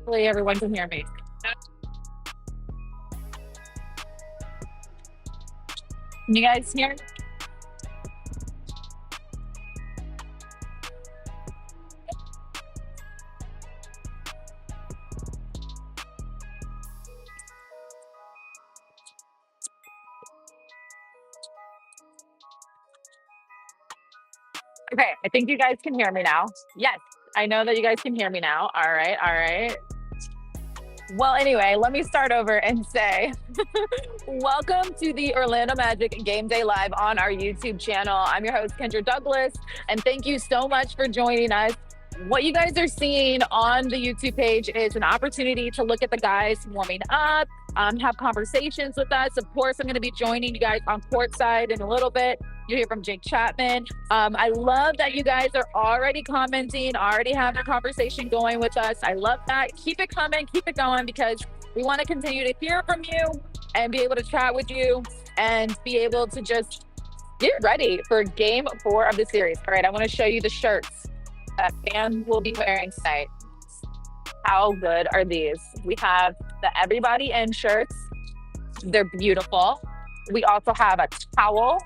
Hopefully everyone can hear me. Can you guys hear? Okay, I think you guys can hear me now. Yes, I know that you guys can hear me now. All right, all right. Well, anyway, let me start over and say welcome to the Orlando Magic Game Day Live on our YouTube channel. I'm your host, Kendra Douglas, and thank you so much for joining us. What you guys are seeing on the YouTube page is an opportunity to look at the guys warming up, have conversations with us. Of course, I'm going to be joining you guys on Courtside in a little bit. You'll hear from Jake Chapman. I love that you guys are already commenting, already having a conversation going with us. I love that. Keep it coming, keep it going, because we want to continue to hear from you and be able to chat with you and be able to just get ready for game 4 of the series. All right, I want to show you the shirts that fans will be wearing tonight. How good are these? We have the Everybody In shirts. They're beautiful. We also have a towel.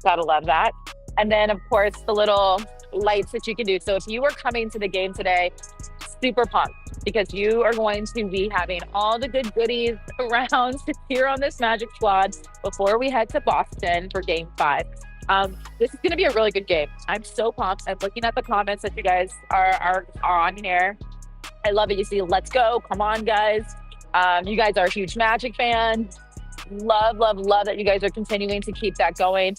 Gotta love that. And then, of course, the little lights that you can do. So if you were coming to the game today, super pumped, because you are going to be having all the good goodies around here on this Magic squad before we head to Boston for game 5. This is going to be a really good game. I'm so pumped. I'm looking at the comments that you guys are on here. I love it. You see, let's go. Come on, guys. You guys are a huge Magic fan. Love, love, love that you guys are continuing to keep that going.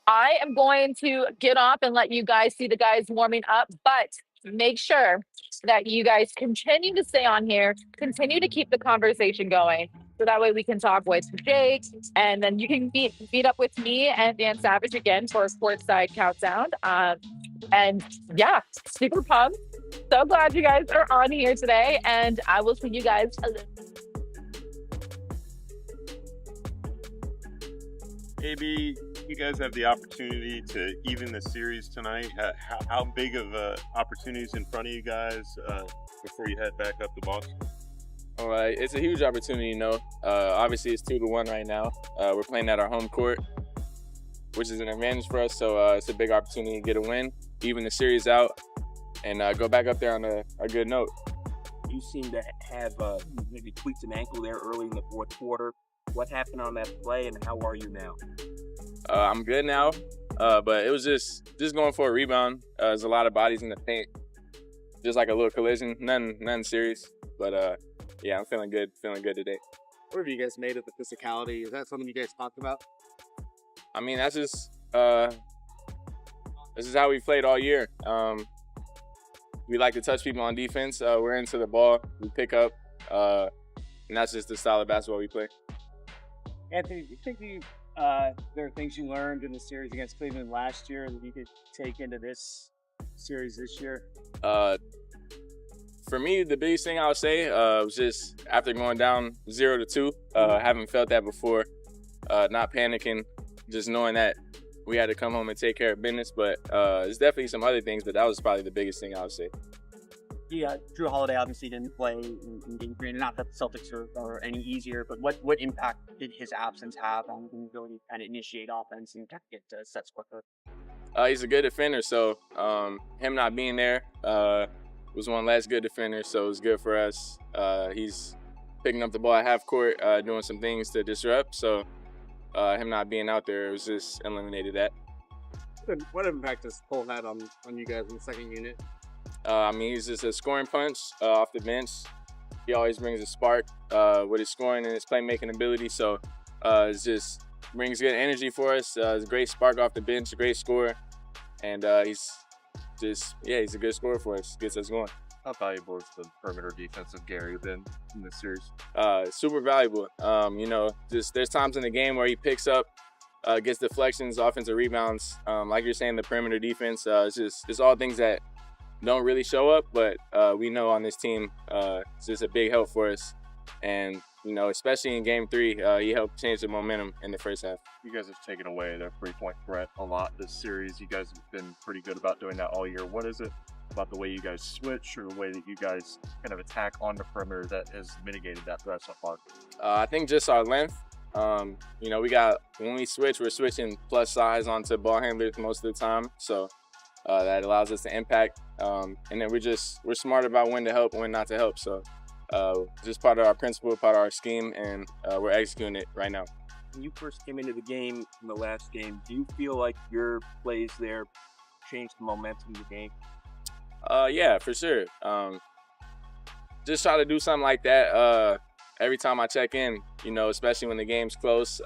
I am going to get off and let you guys see the guys warming up, but make sure that you guys continue to stay on here, continue to keep the conversation going. So that way we can talk with Jake, and then you can meet up with me and Dan Savage again for a Courtside Countdown. And yeah, super pumped. So glad you guys are on here today, and I will see you guys. Maybe you guys have the opportunity to even the series tonight. How big of opportunities in front of you guys before you head back up to Boston? All right, it's a huge opportunity, obviously, it's 2-1 right now. We're playing at our home court, which is an advantage for us. So it's a big opportunity to get a win, even the series out, and go back up there on a good note. You seem to have maybe tweaked an ankle there early in the fourth quarter. What happened on that play, and how are you now? I'm good now, but it was just going for a rebound. There's a lot of bodies in the paint, just like a little collision, nothing serious. But yeah, I'm feeling good today. What have you guys made of the physicality? Is that something you guys talked about? I mean, that's just this is how we played all year. We like to touch people on defense. We're into the ball, we pick up, and that's just the style of basketball we play. Anthony, do you think there are things you learned in the series against Cleveland last year that you could take into this series this year? For me, the biggest thing I would say was just after going down 0-2, haven't felt that before, not panicking, just knowing that we had to come home and take care of business. But there's definitely some other things, but that was probably the biggest thing I would say. Yeah, Drew Holiday obviously didn't play in Game 3, and not that the Celtics are any easier, but what impact did his absence have on the ability to kind of initiate offense and get sets quicker? He's a good defender, so him not being there was one less good defender, so it was good for us. He's picking up the ball at half court, doing some things to disrupt, so him not being out there, it was just eliminated that. What impact does Cole had on you guys in the second unit? I mean, he's just a scoring punch off the bench. He always brings a spark with his scoring and his playmaking ability. So it just brings good energy for us. He's a great spark off the bench, a great scorer. And he's a good scorer for us, gets us going. How valuable is the perimeter defense of Gary then in this series? Super valuable. Just there's times in the game where he picks up, gets deflections, offensive rebounds. Like you're saying, the perimeter defense, it's all things that don't really show up, but we know on this team it's just a big help for us. And, especially in Game 3, he helped change the momentum in the first half. You guys have taken away their 3-point threat a lot this series. You guys have been pretty good about doing that all year. What is it about the way you guys switch or the way that you guys kind of attack on the perimeter that has mitigated that threat so far? I think just our length. You know, when we switch, we're switching plus size onto ball handlers most of the time. So that allows us to impact. And then we're smart about when to help and when not to help. So just part of our principle, part of our scheme, and we're executing it right now. When you first came into the game in the last game, do you feel like your plays there changed the momentum of the game? Yeah, for sure. Just try to do something like that every time I check in, you know, especially when the game's close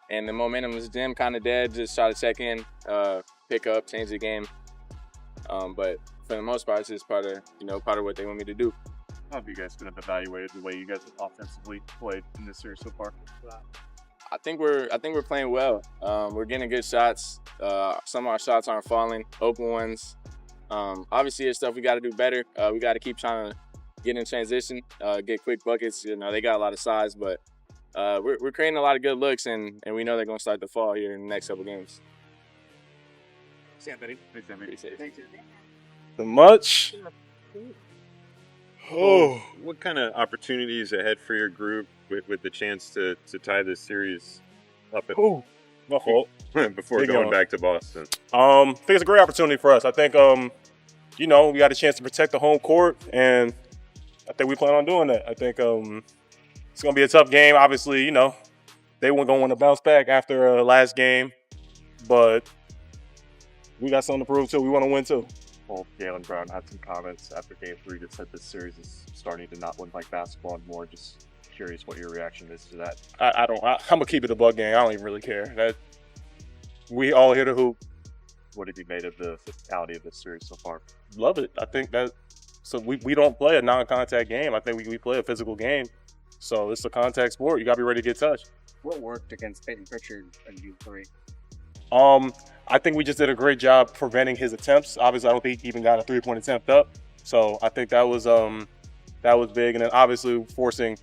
and the momentum is dim, kind of dead. Just try to check in, pick up, change the game. But for the most part, it's just part of what they want me to do. How have you guys been evaluated the way you guys offensively played in this series so far? I think we're playing well. We're getting good shots. Some of our shots aren't falling, open ones. Obviously, there's stuff we got to do better. We got to keep trying to get in transition, get quick buckets. You know, they got a lot of size, but we're creating a lot of good looks, and we know they're going to start to fall here in the next couple games. The much. Oh, what kind of opportunities ahead for your group with the chance to tie this series up at, My fault. before Big going one. back to Boston? I think it's a great opportunity for us. I think, you know, we got a chance to protect the home court, and I think we plan on doing that. I think it's going to be a tough game. Obviously, you know, they weren't going to want to bounce back after last game, but we got something to prove, too. We want to win, too. Well, Jaylen Brown had some comments after Game 3 that said this series is starting to not look like basketball anymore. Just curious what your reaction is to that. I'm going to keep it a bug game. I don't even really care. We all here to hoop. What have you made of the physicality of this series so far? Love it. I think that so we don't play a non-contact game. I think we play a physical game. So it's a contact sport. You got to be ready to get touched. What worked against Peyton Pritchard in Game 3? I think we just did a great job preventing his attempts. Obviously, I don't think he even got a three-point attempt up. So I think that was big. And then obviously forcing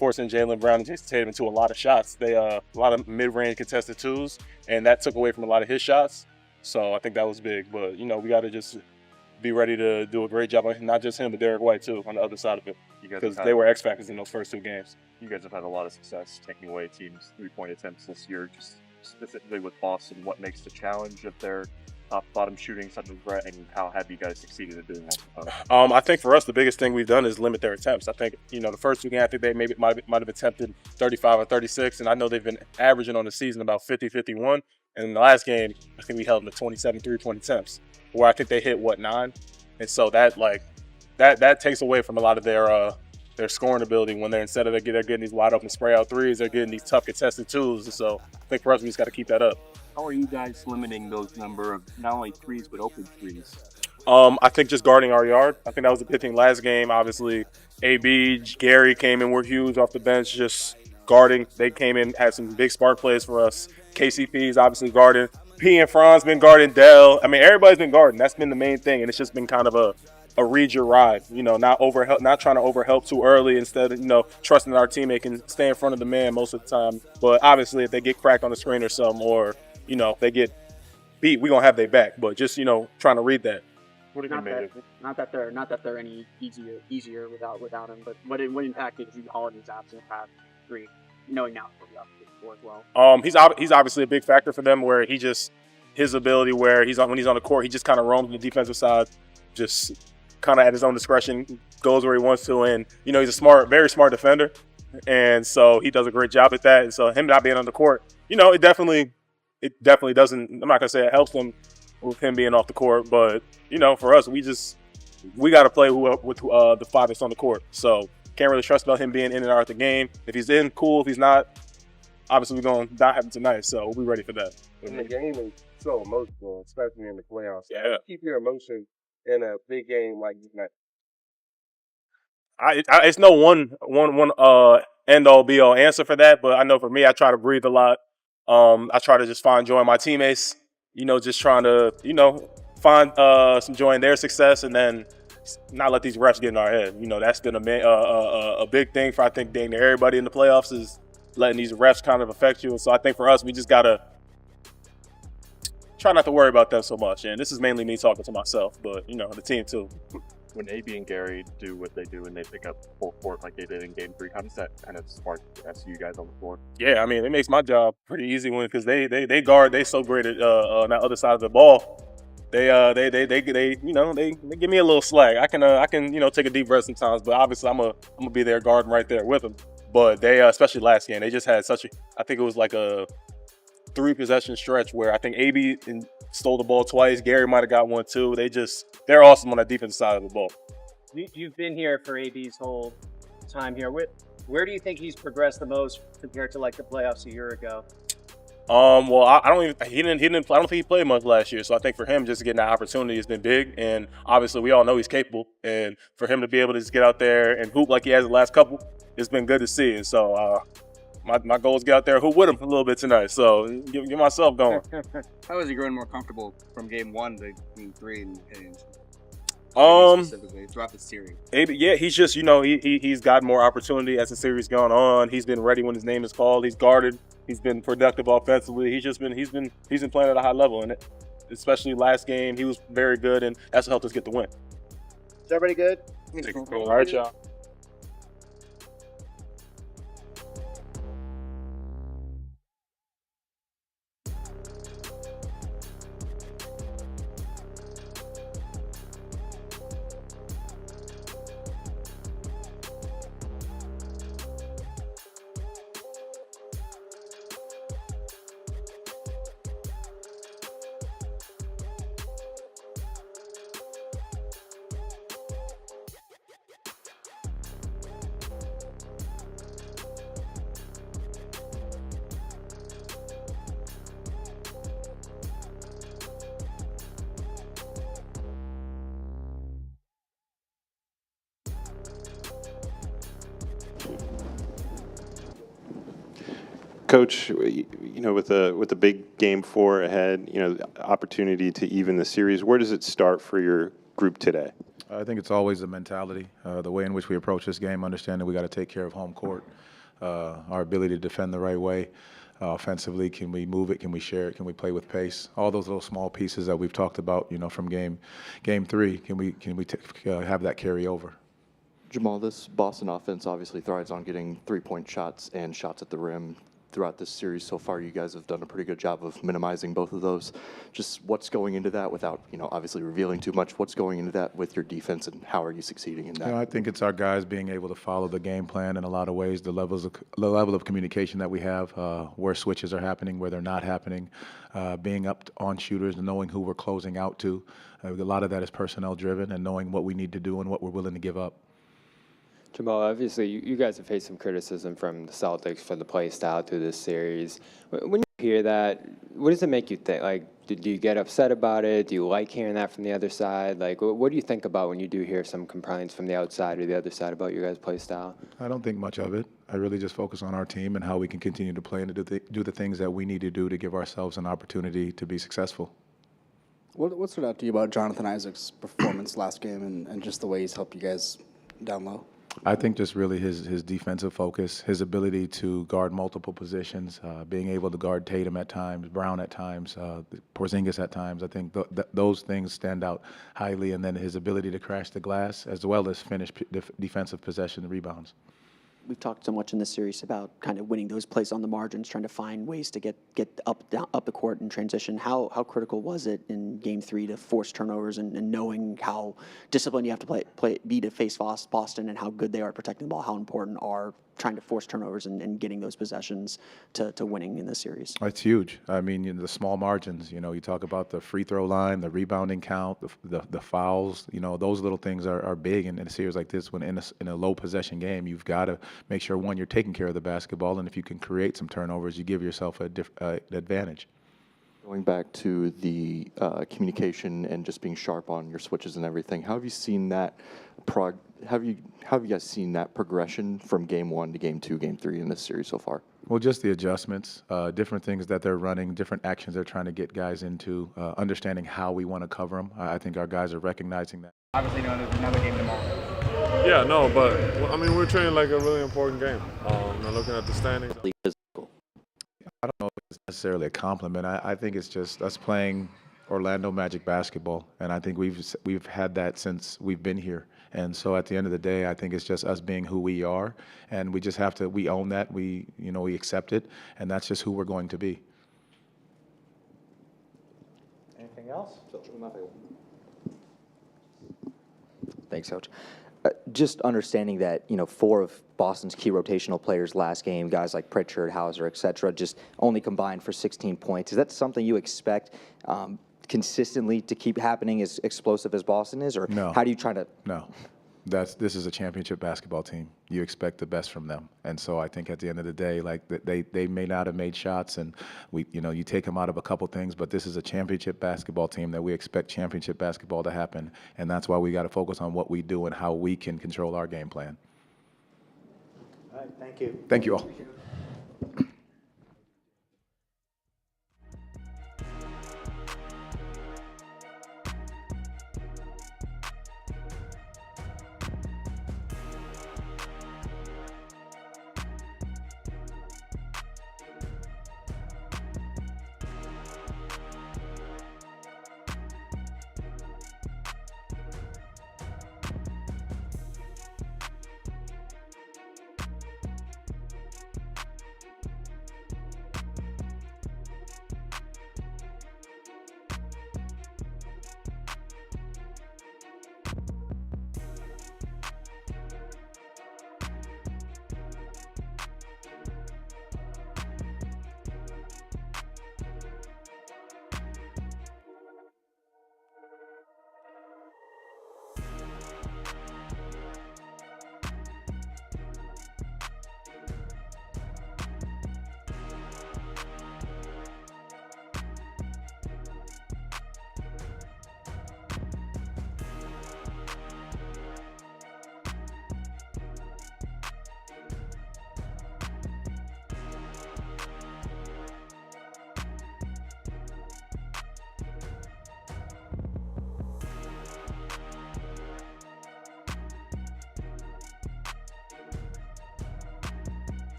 Jaylen Brown and Jason Tatum into a lot of shots. They a lot of mid-range contested twos, and that took away from a lot of his shots. So I think that was big. But you know, we got to just be ready to do a great job on not just him, but Derek White too on the other side of it, because they were X factors in those first two games. You guys have had a lot of success taking away teams' three-point attempts this year. Just specifically with Boston, what makes the challenge of their top-bottom shooting such a threat, and how have you guys succeeded in doing that? I think for us, the biggest thing we've done is limit their attempts. I think, you know, the first two games, I think they might have attempted 35 or 36, and I know they've been averaging on the season about 50, 51. And in the last game, I think we held them to 27 three-point attempts, where I think they hit, 9? And so that takes away from a lot of their scoring ability when they're getting these wide open spray out threes, they're getting these tough contested twos. And so I think for us, we just got to keep that up. How are you guys limiting those number of not only threes but open threes? I think just guarding our yard. I think that was a big thing last game. Obviously, AB, Gary came in, were huge off the bench, just guarding. They came in, had some big spark plays for us. KCP's obviously guarding. P and Franz been guarding. Dell. I mean, everybody's been guarding. That's been the main thing, and it's just been kind of a read your ride. You know, not trying to overhelp too early. Instead of, you know, trusting that our teammate can stay in front of the man most of the time. But obviously, if they get cracked on the screen or something, or you know, if they get beat, we're gonna have their back. But just, you know, trying to read that. What have you made of? Not that they're any easier without him, but what impact did Drew Holiday's absence have? Three, knowing now for as well. He's obviously a big factor for them, where his ability where when he's on the court, he just kind of roams the defensive side, just kind of at his own discretion, goes where he wants to, and you know, he's a very smart defender, and so he does a great job at that. And so him not being on the court, you know, it definitely doesn't. I'm not gonna say it helps them with him being off the court, but you know, for us, we got to play with the five that's on the court. So can't really trust about him being in and out of the game. If he's in, cool. If he's not, obviously we're going to not have him tonight. So we'll be ready for that. And the game is so emotional, especially in the playoffs. Yeah. Keep your emotion in a big game like tonight. It's no one end all be all answer for that, but I know for me, I try to breathe a lot. I try to just find joy in my teammates. You know, just trying to, you know, find some joy in their success, and then not let these refs get in our head. You know, that's been a big thing for, I think, dang near everybody in the playoffs, is letting these refs kind of affect you. And so I think for us, we just gotta try not to worry about them so much. And this is mainly me talking to myself, but the team too. When AB and Gary do what they do and they pick up full court like they did in Game 3, how does that kind of spark the rest of you guys on the floor? Yeah, I mean, it makes my job pretty easy because they guard. They so great at on that other side of the ball. They give me a little slack. I can take a deep breath sometimes, but obviously I'm gonna be there guarding right there with them. But they especially last game, they just had I think it was like a 3 possession stretch where I think AB stole the ball twice. Gary might have got one too. They're awesome on that defensive side of the ball. You've been here for AB's whole time here. Where do you think he's progressed the most compared to like the playoffs a year ago? Well, I don't think he played much last year. So I think for him, just getting that opportunity has been big. And obviously, we all know he's capable. And for him to be able to just get out there and hoop like he has the last couple, it's been good to see. And so my goal is to get out there and hoop with him a little bit tonight. So get myself going. How is he growing more comfortable from Game 1 to Game 3 and specifically throughout the series? Yeah, he's just he's gotten more opportunity as the series gone on. He's been ready when his name is called. He's guarded. He's been productive offensively. He's been playing at a high level, and especially last game he was very good, and that's what helped us get the win. Is everybody good? All right, y'all. Coach, with the big Game 4 ahead, the opportunity to even the series, where does it start for your group today? I think it's always the mentality, the way in which we approach this game, understanding we got to take care of home court, our ability to defend the right way. Offensively, can we move it? Can we share it? Can we play with pace? All those little small pieces that we've talked about, from game 3, can we have that carry over? Jamal, this Boston offense obviously thrives on getting 3-point shots and shots at the rim. Throughout this series so far, you guys have done a pretty good job of minimizing both of those. Just what's going into that without, obviously revealing too much? What's going into that with your defense, and how are you succeeding in that? I think it's our guys being able to follow the game plan in a lot of ways. The level of communication that we have, where switches are happening, where they're not happening, being up on shooters and knowing who we're closing out to. A lot of that is personnel driven and knowing what we need to do and what we're willing to give up. Jamal, obviously, you guys have faced some criticism from the Celtics for the play style through this series. When you hear that, what does it make you think? Like, do you get upset about it? Do you like hearing that from the other side? Like, what do you think about when you do hear some complaints from the outside or the other side about your guys' play style? I don't think much of it. I really just focus on our team and how we can continue to play and to do the things that we need to do to give ourselves an opportunity to be successful. What stood out to you about Jonathan Isaac's performance last game and just the way he's helped you guys down low? I think just really his defensive focus, his ability to guard multiple positions, being able to guard Tatum at times, Brown at times, Porzingis at times. I think those things stand out highly, and then his ability to crash the glass as well as finish defensive possession rebounds. We've talked so much in this series about kind of winning those plays on the margins, trying to find ways to get up the court in transition. How critical was it in Game 3 to force turnovers and knowing how disciplined you have to be to face Boston and how good they are at protecting the ball? How important are trying to force turnovers and getting those possessions to winning in this series? It's huge. I mean, the small margins. You talk about the free throw line, the rebounding count, the fouls. Those little things are big in a series like this. When in a low possession game, you've got to make sure, one, you're taking care of the basketball, and if you can create some turnovers, you give yourself an advantage. Going back to the communication and just being sharp on your switches and everything, how have you seen that how have you guys seen that progression from Game 1 to Game 2, Game 3 in this series so far? Well, just the adjustments, different things that they're running, different actions they're trying to get guys into, understanding how we want to cover them. I think our guys are recognizing that. Obviously, there's another game tomorrow. Yeah, no, but we're treating like a really important game. Looking at the standings. I don't know if it's necessarily a compliment. I think it's just us playing Orlando Magic basketball, and I think we've had that since we've been here. And so at the end of the day, I think it's just us being who we are, and we just have to we own that, we accept it, and that's just who we're going to be. Anything else? Thanks, Coach. Just understanding that, 4 of Boston's key rotational players last game, guys like Pritchard, Hauser, et cetera, just only combined for 16 points. Is that something you expect consistently to keep happening as explosive as Boston is? Or No. how do you try to... No. This is a championship basketball team. You expect the best from them. And so I think at the end of the day, like they may not have made shots and you take them out of a couple things, but this is a championship basketball team that we expect championship basketball to happen. And that's why we got to focus on what we do and how we can control our game plan. All right, thank you. Thank you all.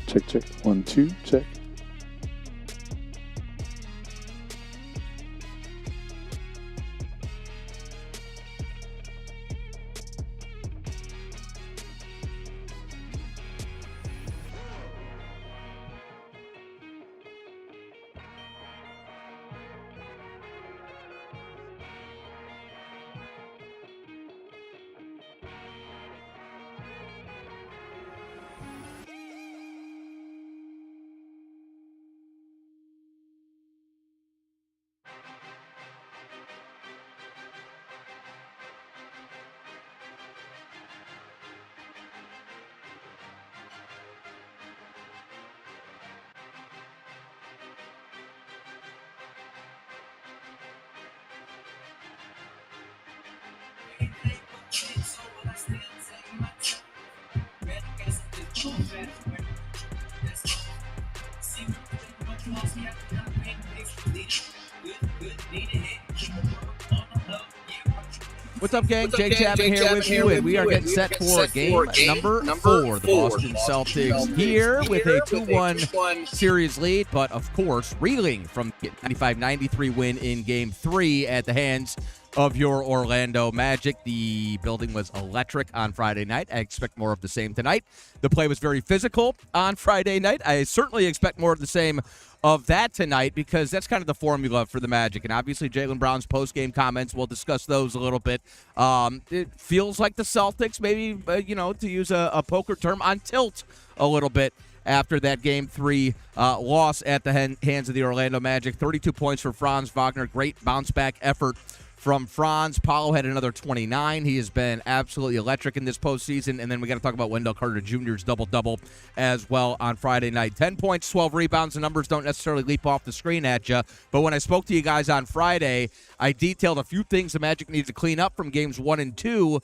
Check, check. 1, 2, check. What's up, gang? Jake Chapman here with you, and we are getting set for game number 4. The Boston Celtics here with a 2-1 series lead, but of course, reeling from 95-93 win in game 3 at the hands of your Orlando Magic. The building was electric on Friday night. I expect more of the same tonight. The play was very physical on Friday night. I certainly expect more of the same of that tonight, because that's kind of the formula for the Magic. And obviously Jaylen Brown's post-game comments, we'll discuss those a little bit. It feels like the Celtics, maybe, to use a poker term, on tilt a little bit after that Game 3 loss at the hands of the Orlando Magic. 32 points for Franz Wagner. Great bounce-back effort from Franz. Paulo had another 29. He has been absolutely electric in this postseason. And then we got to talk about Wendell Carter Jr.'s double-double as well on Friday night. 10 points, 12 rebounds. The numbers don't necessarily leap off the screen at you. But when I spoke to you guys on Friday, I detailed a few things the Magic needed to clean up from games 1 and 2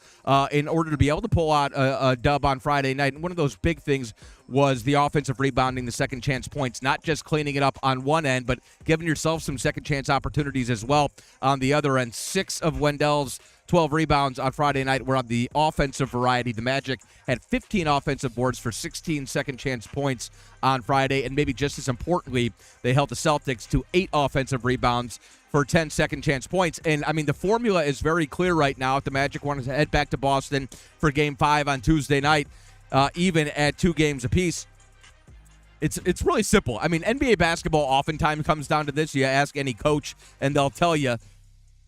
in order to be able to pull out a dub on Friday night. And one of those big things was the offensive rebounding, the second chance points, not just cleaning it up on one end, but giving yourself some second chance opportunities as well on the other end. 6 of Wendell's 12 rebounds on Friday night were on the offensive variety. The Magic had 15 offensive boards for 16 second chance points on Friday, and maybe just as importantly, they held the Celtics to 8 offensive rebounds for 10 second chance points. And, I mean, the formula is very clear right now. If the Magic wanted to head back to Boston for Game 5 on Tuesday night, even at 2 games apiece, it's really simple. I mean, NBA basketball oftentimes comes down to this. You ask any coach, and they'll tell you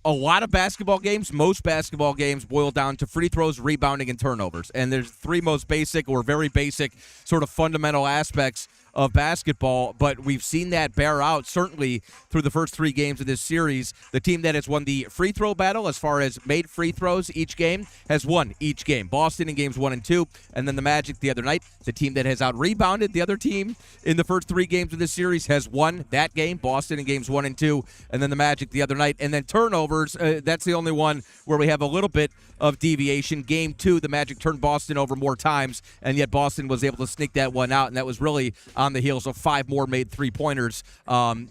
a lot of basketball games, most basketball games boil down to free throws, rebounding, and turnovers. And there's 3 most basic or very basic sort of fundamental aspects of basketball, but we've seen that bear out certainly through the first 3 games of this series. The team that has won the free throw battle as far as made free throws each game has won each game. Boston in games 1 and 2, and then the Magic the other night. The team that has out-rebounded the other team in the first 3 games of this series has won that game. Boston in games 1 and 2, and then the Magic the other night. And then turnovers, that's the only one where we have a little bit of deviation. Game 2, the Magic turned Boston over more times, and yet Boston was able to sneak that one out, and that was really on the heels of 5 more made 3-pointers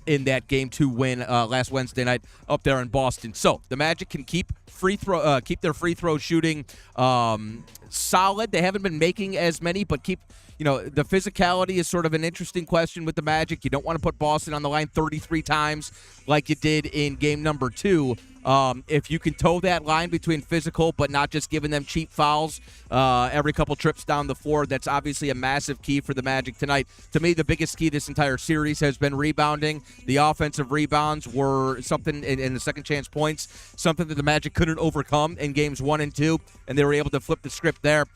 in that Game 2 win last Wednesday night up there in Boston. So the Magic can keep their free throw shooting solid. They haven't been making as many, but keep, the physicality is sort of an interesting question with the Magic. You don't want to put Boston on the line 33 times like you did in game number 2. If you can toe that line between physical but not just giving them cheap fouls every couple trips down the floor, that's obviously a massive key for the Magic tonight. To me, the biggest key this entire series has been rebounding. The offensive rebounds were something in the second chance points, something that the Magic couldn't overcome in games 1 and 2, and they were able to flip the script there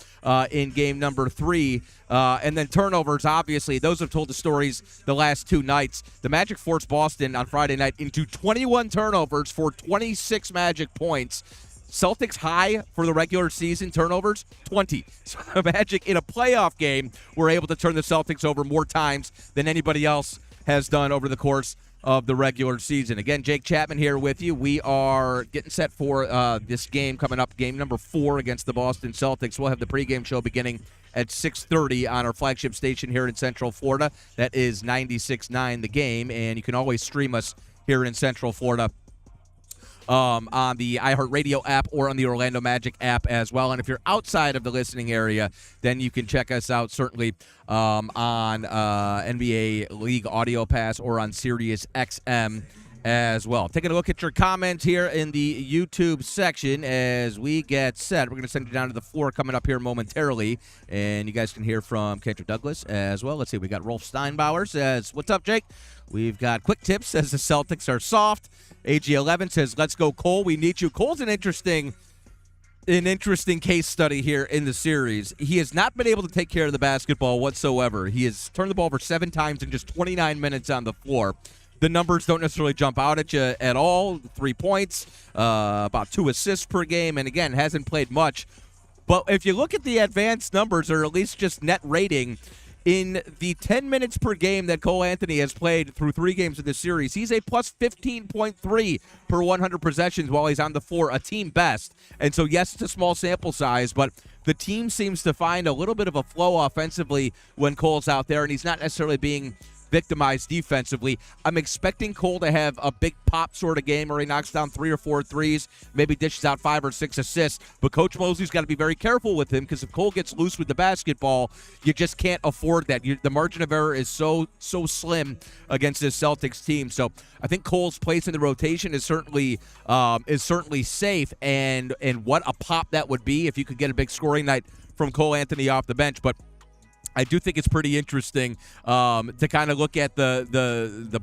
in game number 3. And then turnovers, obviously, those have told the stories the last 2 nights. The Magic forced Boston on Friday night into 21 turnovers for 26 Magic points. Celtics high for the regular season turnovers, 20. So the Magic in a playoff game were able to turn the Celtics over more times than anybody else has done over the course of the regular season. Again, Jake Chapman here with you. We are getting set for this game coming up, game number 4 against the Boston Celtics. We'll have the pregame show beginning at 6:30 on our flagship station here in Central Florida. That is 96.9 The Game, and you can always stream us here in Central Florida on the iHeartRadio app or on the Orlando Magic app as well. And if you're outside of the listening area, then you can check us out certainly on NBA League Audio Pass or on Sirius XM as well. Taking a look at your comments here in the YouTube section as we get set. We're going to send you down to the floor coming up here momentarily, and you guys can hear from Kendrick Douglas as well. Let's see. We got Rolf Steinbauer says, "What's up, Jake?" We've got Quick Tips says the Celtics are soft. AG11 says, "Let's go, Cole. We need you." Cole's an interesting case study here in the series. He has not been able to take care of the basketball whatsoever. He has turned the ball over 7 times in just 29 minutes on the floor. The numbers don't necessarily jump out at you at all. 3 points, about 2 assists per game, and again, hasn't played much. But if you look at the advanced numbers, or at least just net rating, in the 10 minutes per game that Cole Anthony has played through 3 games of this series, he's a plus 15.3 per 100 possessions while he's on the floor, a team best. And so, yes, it's a small sample size, but the team seems to find a little bit of a flow offensively when Cole's out there, and he's not necessarily being victimized defensively. I'm expecting Cole to have a big pop sort of game where he knocks down 3 or 4 threes, maybe dishes out 5 or 6 assists. But Coach Mosley's got to be very careful with him, because if Cole gets loose with the basketball, you just can't afford that. The margin of error is so slim against this Celtics team. So I think Cole's place in the rotation is certainly safe. And what a pop that would be if you could get a big scoring night from Cole Anthony off the bench. But I do think it's pretty interesting to kind of look at the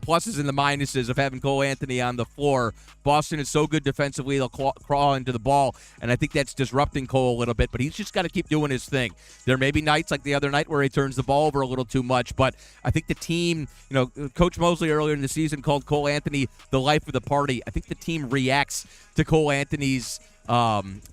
pluses and the minuses of having Cole Anthony on the floor. Boston is so good defensively, they'll crawl into the ball, and I think that's disrupting Cole a little bit, but he's just got to keep doing his thing. There may be nights like the other night where he turns the ball over a little too much, but I think the team, Coach Mosley earlier in the season called Cole Anthony the life of the party. I think the team reacts to Cole Anthony's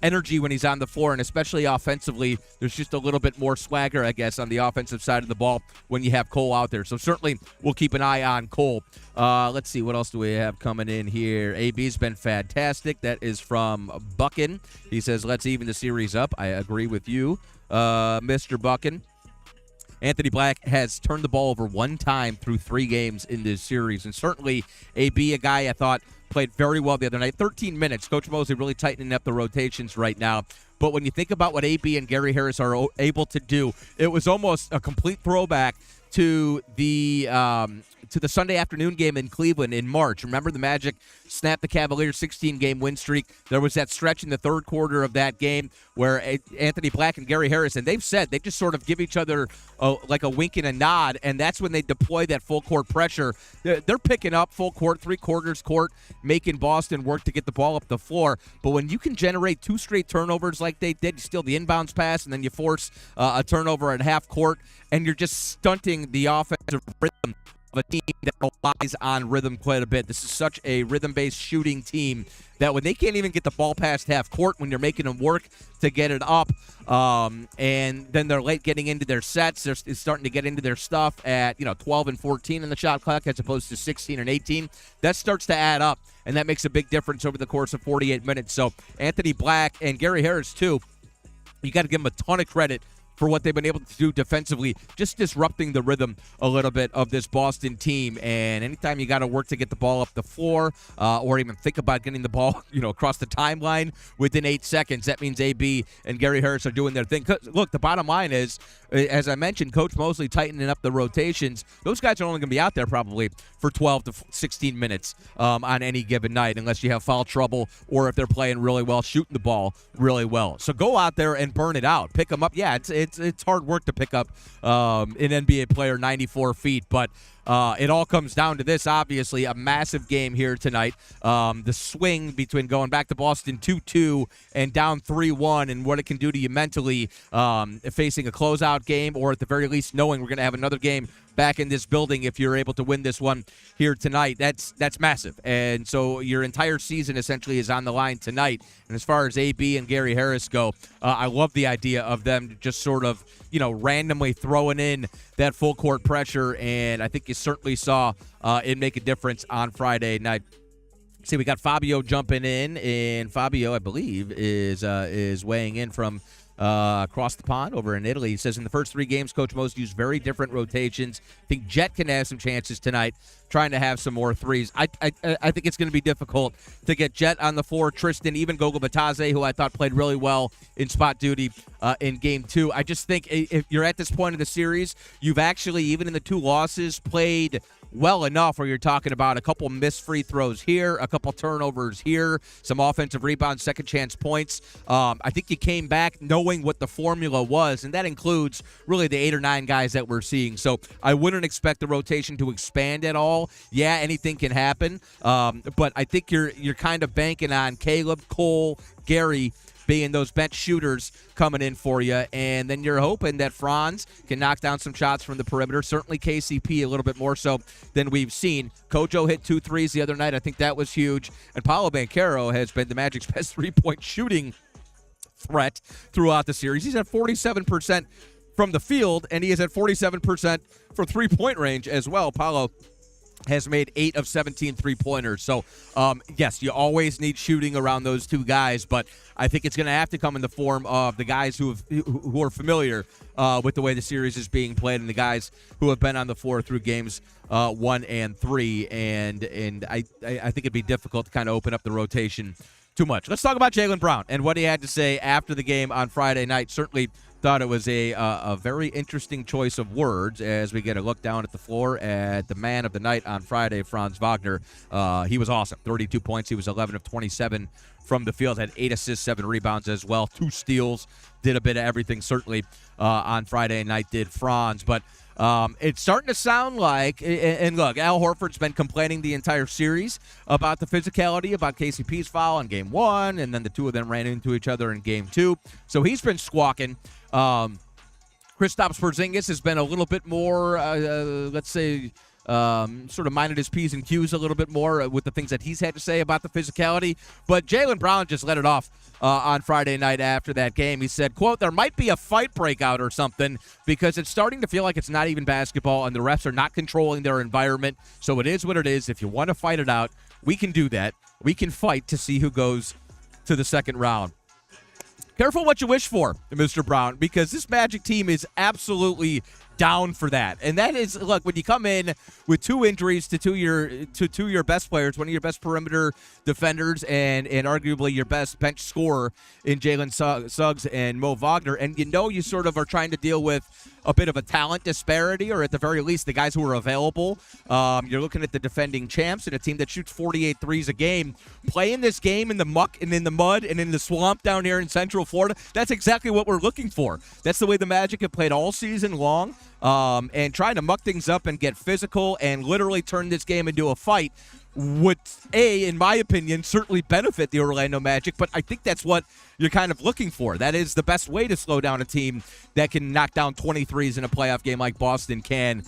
energy when he's on the floor, and especially offensively, there's just a little bit more swagger, I guess, on the offensive side of the ball when you have Cole out there. So certainly we'll keep an eye on Cole. Let's see, what else do we have coming in here? AB's been fantastic. That is from Buckin. He says, "Let's even the series up." I agree with you, Mr. Buckin. Anthony Black has turned the ball over 1 time through 3 games in this series, and certainly AB, a guy I thought played very well the other night. 13 minutes. Coach Mosley really tightening up the rotations right now. But when you think about what AB and Gary Harris are able to do, it was almost a complete throwback to the Sunday afternoon game in Cleveland in March. Remember, the Magic snapped the Cavaliers' 16-game win streak. There was that stretch in the third quarter of that game where Anthony Black and Gary Harris, and they've said they just sort of give each other like a wink and a nod, and that's when they deploy that full court pressure. They're picking up full court, 3/4 court, making Boston work to get the ball up the floor. But when you can generate 2 straight turnovers like they did, you steal the inbounds pass, and then you force a turnover at half court, and you're just stunting the offensive rhythm of a team that relies on rhythm quite a bit. This is such a rhythm-based shooting team that when they can't even get the ball past half court, when you're making them work to get it up, and then they're late getting into their sets, they're starting to get into their stuff at 12 and 14 in the shot clock as opposed to 16 and 18. That starts to add up, and that makes a big difference over the course of 48 minutes. So Anthony Black and Gary Harris, too, you got to give them a ton of credit for what they've been able to do defensively, just disrupting the rhythm a little bit of this Boston team. And anytime you got to work to get the ball up the floor, or even think about getting the ball, across the timeline within 8 seconds, that means AB and Gary Harris are doing their thing. Look, the bottom line is, as I mentioned, Coach Mosley tightening up the rotations. Those guys are only going to be out there probably for 12 to 16 minutes on any given night, unless you have foul trouble or if they're playing really well, shooting the ball really well. So go out there and burn it out. Pick them up. Yeah, it's hard work to pick up an NBA player 94 feet, but it all comes down to this, obviously, a massive game here tonight. The swing between going back to Boston 2-2 and down 3-1 and what it can do to you mentally facing a closeout game, or at the very least knowing we're going to have another game back in this building if you're able to win this one here tonight. That's massive. And so your entire season essentially is on the line tonight. And as far as AB and Gary Harris go, I love the idea of them just sort of, randomly throwing in that full court pressure. And I think you certainly saw it make a difference on Friday night. See, we got Fabio jumping in, and Fabio, I believe, is weighing in from across the pond over in Italy. He says, in the first 3 games, Coach Mosley used very different rotations. I think Jet can have some chances tonight, trying to have some more threes. I think it's going to be difficult to get Jet on the floor. Tristan, even Gogo Batadze, who I thought played really well in spot duty in Game 2. I just think if you're at this point of the series, you've actually, even in the 2 losses, played well enough where you're talking about a couple missed free throws here, a couple turnovers here, some offensive rebounds, second chance points. I think you came back knowing what the formula was, and that includes really the 8 or 9 guys that we're seeing. So I wouldn't expect the rotation to expand at all. Yeah, anything can happen, but I think you're kind of banking on Caleb, Cole, Gary being those bench shooters coming in for you, and then you're hoping that Franz can knock down some shots from the perimeter. Certainly KCP a little bit more so than we've seen. Kojo hit 2 threes the other night. I think that was huge. And Paolo Banchero has been the Magic's best 3-point shooting threat throughout the series. He's at 47% from the field, and he is at 47% for 3-point range as well. Paolo has made 8 of 17 3-pointers. So, yes, you always need shooting around those 2 guys, but I think it's going to have to come in the form of the guys who are familiar with the way the series is being played and the guys who have been on the floor through games 1 and 3. And I think it'd be difficult to kind of open up the rotation too much. Let's talk about Jaylen Brown and what he had to say after the game on Friday night. Certainly thought it was a very interesting choice of words as we get a look down at the floor at the man of the night on Friday, Franz Wagner. He was awesome. 32 points. He was 11 of 27 from the field, had 8 assists, 7 rebounds as well, 2 steals, did a bit of everything certainly on Friday night, did Franz. But it's starting to sound like, and look, Al Horford's been complaining the entire series about the physicality, about KCP's foul in Game 1, and then the 2 of them ran into each other in Game 2. So he's been squawking. Kristaps Porzingis has been a little bit more, let's say, sort of minded his P's and Q's a little bit more with the things that he's had to say about the physicality. But Jaylen Brown just let it off on Friday night after that game. He said, quote, there might be a fight breakout or something because it's starting to feel like it's not even basketball and the refs are not controlling their environment. So it is what it is. If you want to fight it out, we can do that. We can fight to see who goes to the second round. Careful what you wish for, Mr. Brown, because this Magic team is absolutely down for that. And that is, look, when you come in with 2 injuries to two of your best players, one of your best perimeter defenders and arguably your best bench scorer in Jalen Suggs and Mo Wagner, and you sort of are trying to deal with a bit of a talent disparity, or at the very least, the guys who are available. You're looking at the defending champs and a team that shoots 48 threes a game. Playing this game in the muck and in the mud and in the swamp down here in Central Florida, that's exactly what we're looking for. That's the way the Magic have played all season long, and trying to muck things up and get physical and literally turn this game into a fight would, in my opinion, certainly benefit the Orlando Magic, but I think that's what you're kind of looking for. That is the best way to slow down a team that can knock down 23s in a playoff game like Boston can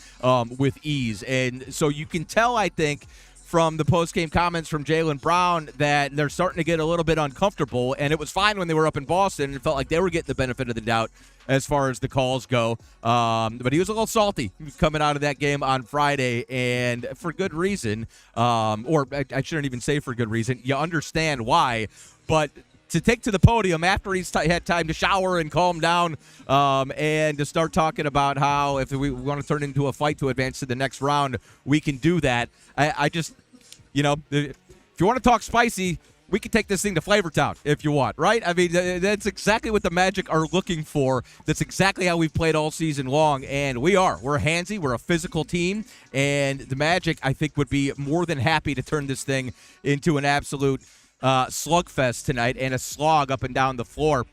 with ease. And so you can tell, I think, from the post-game comments from Jaylen Brown that they're starting to get a little bit uncomfortable, and it was fine when they were up in Boston. It felt like they were getting the benefit of the doubt as far as the calls go. But he was a little salty coming out of that game on Friday, and for good reason. Or I shouldn't even say for good reason. You understand why. But to take to the podium after he's had time to shower and calm down and to start talking about how if we want to turn it into a fight to advance to the next round, we can do that. I just, if you want to talk spicy, we can take this thing to Flavor Town if you want, right? I mean, that's exactly what the Magic are looking for. That's exactly how we've played all season long, and we're handsy. We're a physical team, and the Magic, I think, would be more than happy to turn this thing into an absolute slugfest tonight and a slog up and down the floor.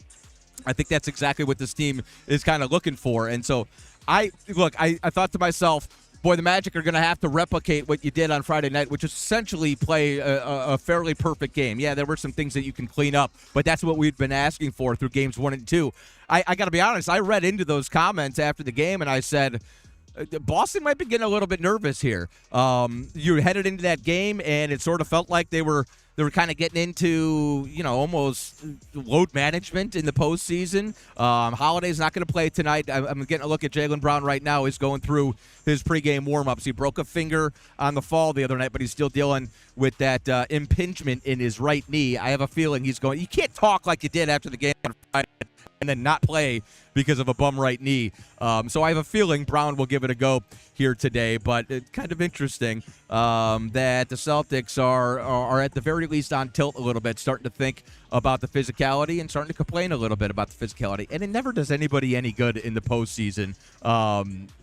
I think that's exactly what this team is kind of looking for. And so I thought to myself, boy, the Magic are going to have to replicate what you did on Friday night, which is essentially play a fairly perfect game. Yeah, there were some things that you can clean up, but that's what we've been asking for through games 1 and 2. I got to be honest, I read into those comments after the game, and I said, Boston might be getting a little bit nervous here. You headed into that game, and it sort of felt like they were kind of getting into, almost load management in the postseason. Holiday's not going to play tonight. I'm getting a look at Jaylen Brown right now. He's going through his pregame warmups. He broke a finger on the fall the other night, but he's still dealing with that impingement in his right knee. I have a feeling he's going. You can't talk like you did after the game on Friday and then not play because of a bum right knee. So I have a feeling Brown will give it a go here today, but it's kind of interesting that the Celtics are at the very least on tilt a little bit, starting to think about the physicality and starting to complain a little bit about the physicality. And it never does anybody any good in the postseason.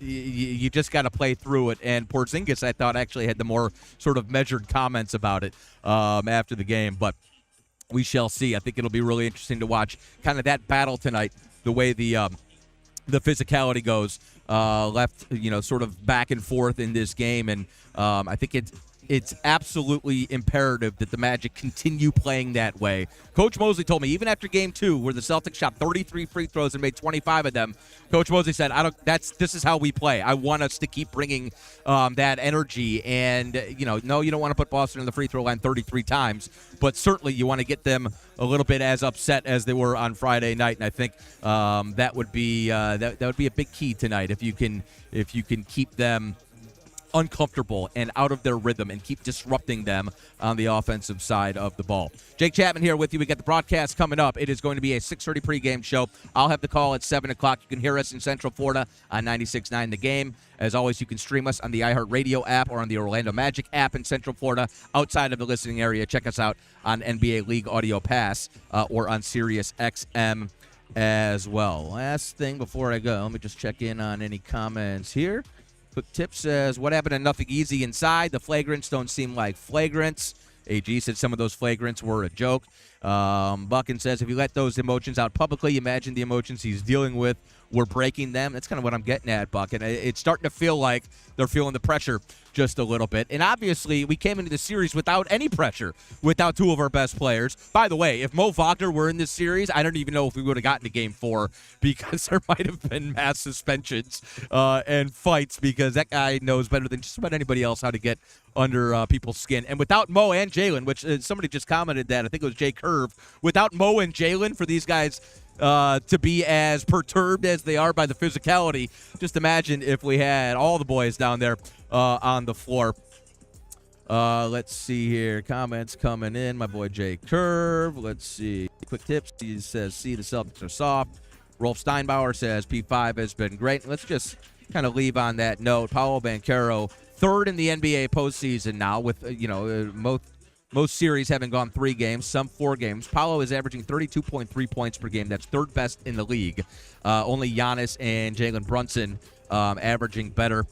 You just got to play through it. And Porzingis, I thought, actually had the more sort of measured comments about it after the game. But we shall see. I think it'll be really interesting to watch kind of that battle tonight, the way the physicality goes, left, sort of back and forth in this game. And I think it's absolutely imperative that the Magic continue playing that way. Coach Mosley told me, even after Game 2, where the Celtics shot 33 free throws and made 25 of them, Coach Mosley said, this is how we play. I want us to keep bringing that energy. And, no, you don't want to put Boston on the free throw line 33 times, but certainly you want to get them a little bit as upset as they were on Friday night. And I think that would be that would be a big key tonight if you can keep them uncomfortable and out of their rhythm and keep disrupting them on the offensive side of the ball. Jake Chapman here with you. We got the broadcast coming up. It is going to be a 6:30 pregame show. I'll have the call at 7 o'clock. You can hear us in Central Florida on 96.9 The Game. As always, you can stream us on the iHeartRadio app or on the Orlando Magic app in Central Florida. Outside of the listening area, check us out on NBA League Audio Pass or on Sirius XM as well. Last thing before I go, let me just check in on any comments here. Quick Tip says, what happened to Nothing Easy Inside? The flagrants don't seem like flagrants. AG said some of those flagrants were a joke. Buckin says, if you let those emotions out publicly, imagine the emotions he's dealing with. We're breaking them. That's kind of what I'm getting at, Buck. And it's starting to feel like they're feeling the pressure just a little bit. And obviously, we came into the series without any pressure, without two of our best players. By the way, if Mo Wagner were in this series, I don't even know if we would have gotten to Game 4 because there might have been mass suspensions and fights because that guy knows better than just about anybody else how to get under people's skin. And without Mo and Jalen, which somebody just commented that, I think it was Jay Curve, without Mo and Jalen for these guys to be as perturbed as they are by the physicality. Just imagine if we had all the boys down there on the floor. Let's see here. Comments coming in. My boy Jay Curve. Let's see. Quick Tips. He says, see, the Celtics are soft. Rolf Steinbauer says, P5 has been great. Let's just kind of leave on that note. Paolo Banchero, third in the NBA postseason now with, most series having gone 3 games, some 4 games. Paolo is averaging 32.3 points per game. That's third best in the league. Only Giannis and Jalen Brunson averaging better.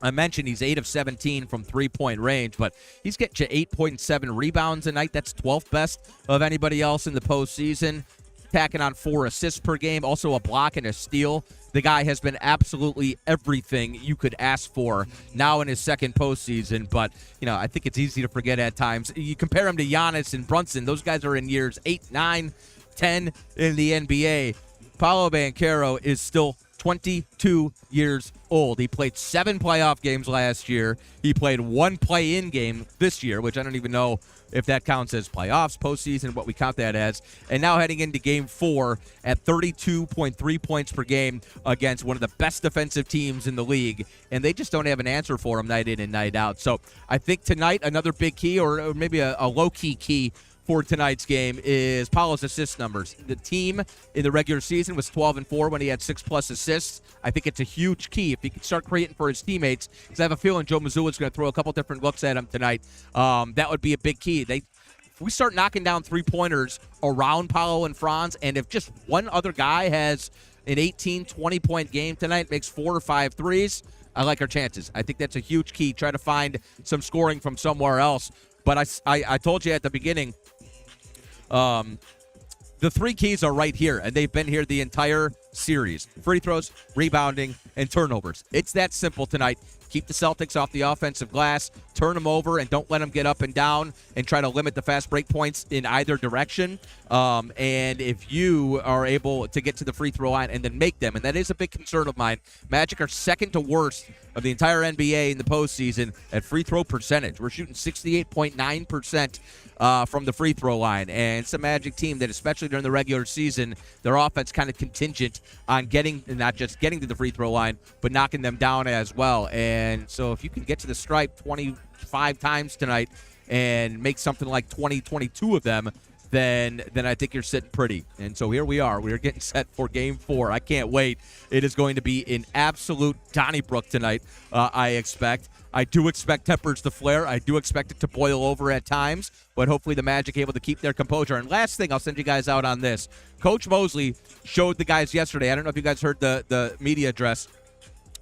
I mentioned he's 8 of 17 from three-point range, but he's getting you 8.7 rebounds a night. That's 12th best of anybody else in the postseason. Tacking on 4 assists per game, also a block and a steal. The guy has been absolutely everything you could ask for now in his second postseason, but, I think it's easy to forget at times. You compare him to Giannis and Brunson. Those guys are in years 8, 9, 10 in the NBA. Paolo Banchero is still 22 years old. He played 7 playoff games last year. He played 1 play-in game this year, which I don't even know if that counts as playoffs, postseason, what we count that as. And now heading into Game 4 at 32.3 points per game against one of the best defensive teams in the league. And they just don't have an answer for him night in and night out. So I think tonight another big key, or maybe a low-key key for tonight's game, is Paolo's assist numbers. The team in the regular season was 12-4 when he had 6+ assists. I think it's a huge key if he can start creating for his teammates, because I have a feeling Joe Mazzulla's going to throw a couple different looks at him tonight. That would be a big key. If we start knocking down three-pointers around Paolo and Franz, and if just one other guy has an 18, 20-point game tonight, makes 4 or 5 threes, I like our chances. I think that's a huge key. Try to find some scoring from somewhere else. But I told you at the beginning, the 3 keys are right here, and they've been here the entire series. Free throws, rebounding, and turnovers. It's that simple tonight. Keep the Celtics off the offensive glass, turn them over, and don't let them get up and down, and try to limit the fast break points in either direction. And if you are able to get to the free throw line and then make them, and that is a big concern of mine, Magic are second to worst of the entire NBA in the postseason at free throw percentage. We're shooting 68.9% from the free throw line, and it's a Magic team that, especially during the regular season, their offense kind of contingent on not just getting to the free throw line, but knocking them down as well. And so if you can get to the stripe 25 times tonight and make something like 20, 22 of them, then I think you're sitting pretty. And so here we are. We are getting set for Game 4. I can't wait. It is going to be an absolute Donnybrook tonight, I expect. I do expect tempers to flare. I do expect it to boil over at times, but hopefully the Magic able to keep their composure. And last thing, I'll send you guys out on this. Coach Mosley showed the guys yesterday. I don't know if you guys heard the media address.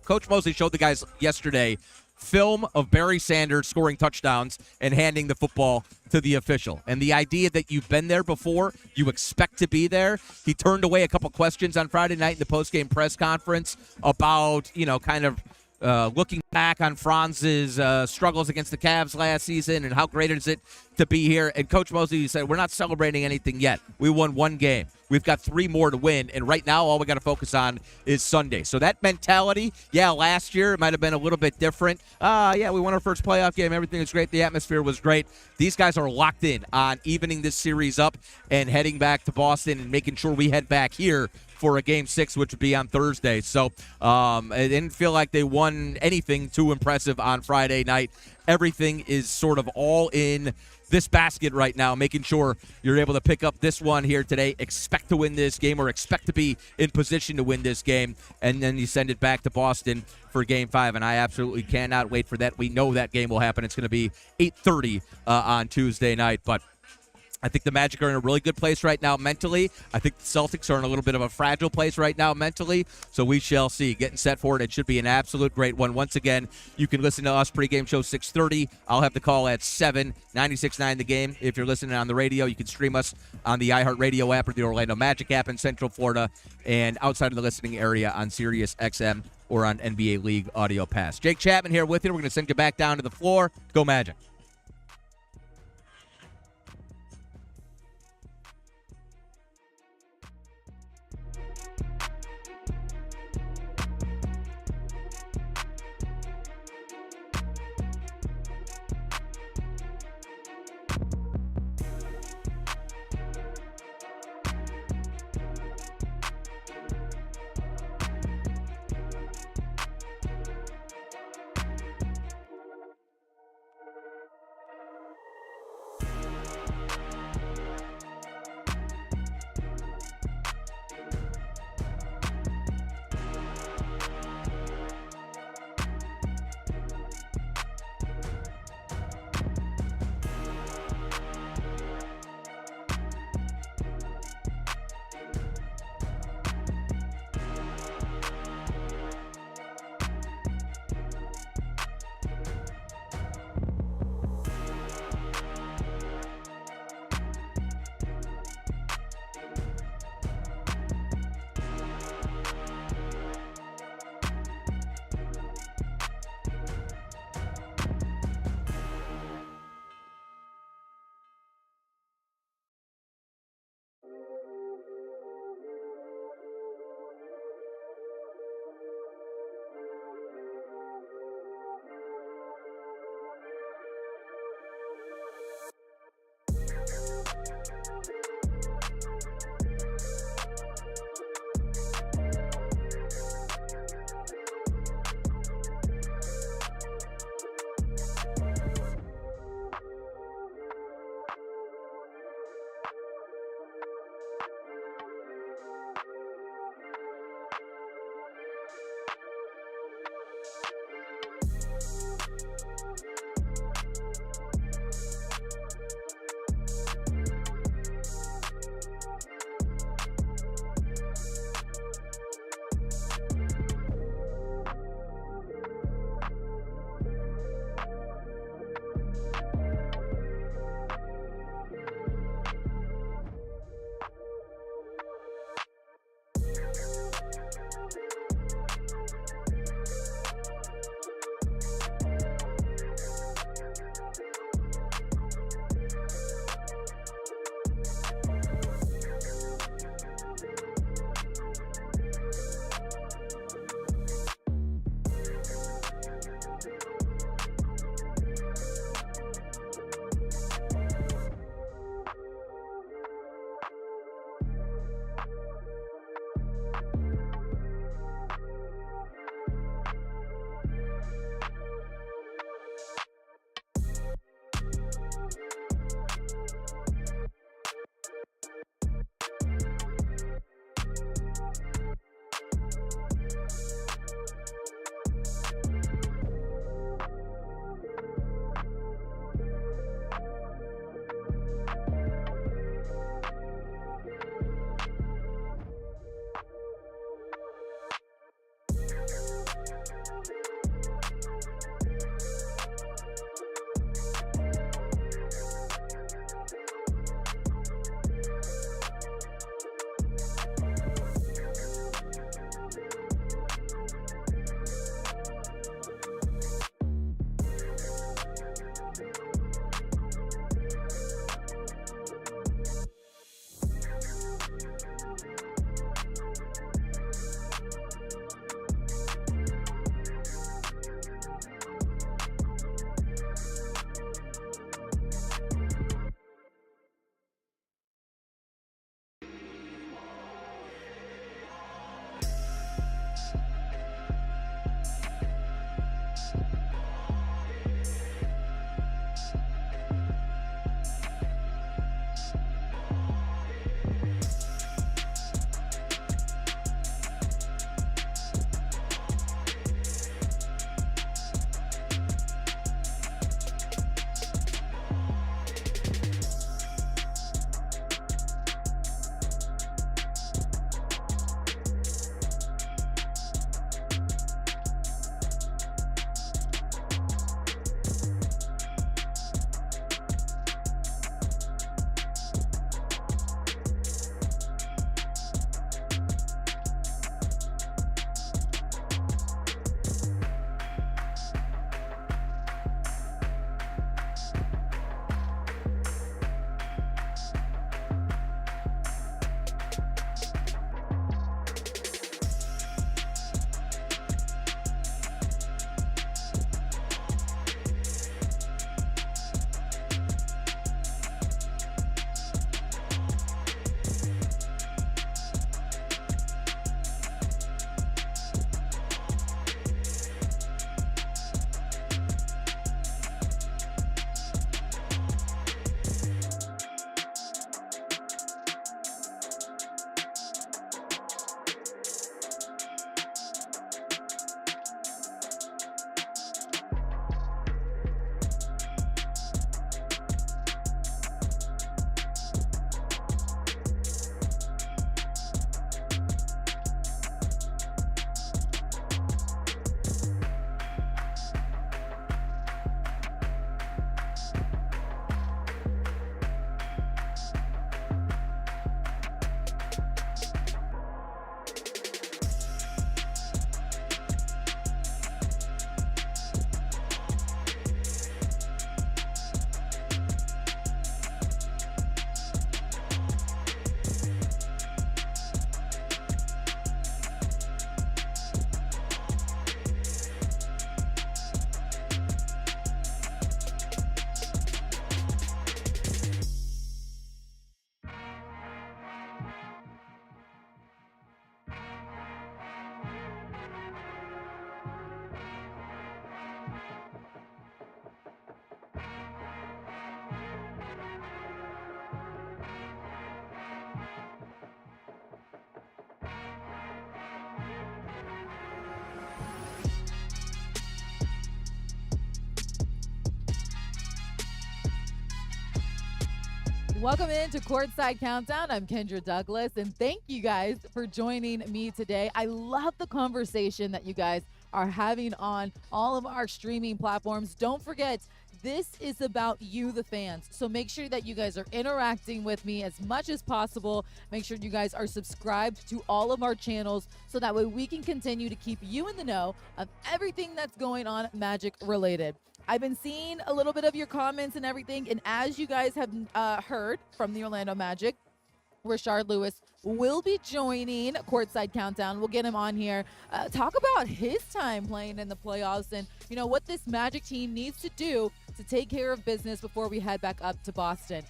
Coach Mosley showed the guys yesterday film of Barry Sanders scoring touchdowns and handing the football to the official. And the idea that you've been there before, you expect to be there. He turned away a couple questions on Friday night in the postgame press conference about, kind of looking back on Franz's struggles against the Cavs last season and how great is it to be here. And Coach Mosley said, we're not celebrating anything yet. We won one game. We've got 3 more to win, and right now all we got to focus on is Sunday. So that mentality, last year it might have been a little bit different. We won our first playoff game. Everything was great. The atmosphere was great. These guys are locked in on evening this series up and heading back to Boston and making sure we head back here for a Game 6, which would be on Thursday. So it didn't feel like they won anything too impressive on Friday night. Everything is sort of all in this basket right now, making sure you're able to pick up this one here today, expect to win this game or expect to be in position to win this game, and then you send it back to Boston for Game 5, and I absolutely cannot wait for that. We know that game will happen. It's going to be 8:30 on Tuesday night, but I think the Magic are in a really good place right now mentally. I think the Celtics are in a little bit of a fragile place right now mentally, so we shall see. Getting set for it. It should be an absolute great one. Once again, you can listen to us pregame show 6:30. I'll have the call at 7, 96.9 The Game. If you're listening on the radio, you can stream us on the iHeartRadio app or the Orlando Magic app in Central Florida and outside of the listening area on Sirius XM or on NBA League Audio Pass. Jake Chapman here with you. We're going to send you back down to the floor. Go Magic. Welcome into Courtside Countdown. I'm Kendra Douglas, and thank you guys for joining me today. I love the conversation that you guys are having on all of our streaming platforms. Don't forget, this is about you, the fans. So make sure that you guys are interacting with me as much as possible. Make sure you guys are subscribed to all of our channels so that way we can continue to keep you in the know of everything that's going on Magic related. I've been seeing a little bit of your comments and everything, and as you guys have heard from the Orlando Magic, Rashard Lewis will be joining Courtside Countdown. We'll get him on here. Talk about his time playing in the playoffs and, you know, what this Magic team needs to do to take care of business before we head back up to Boston.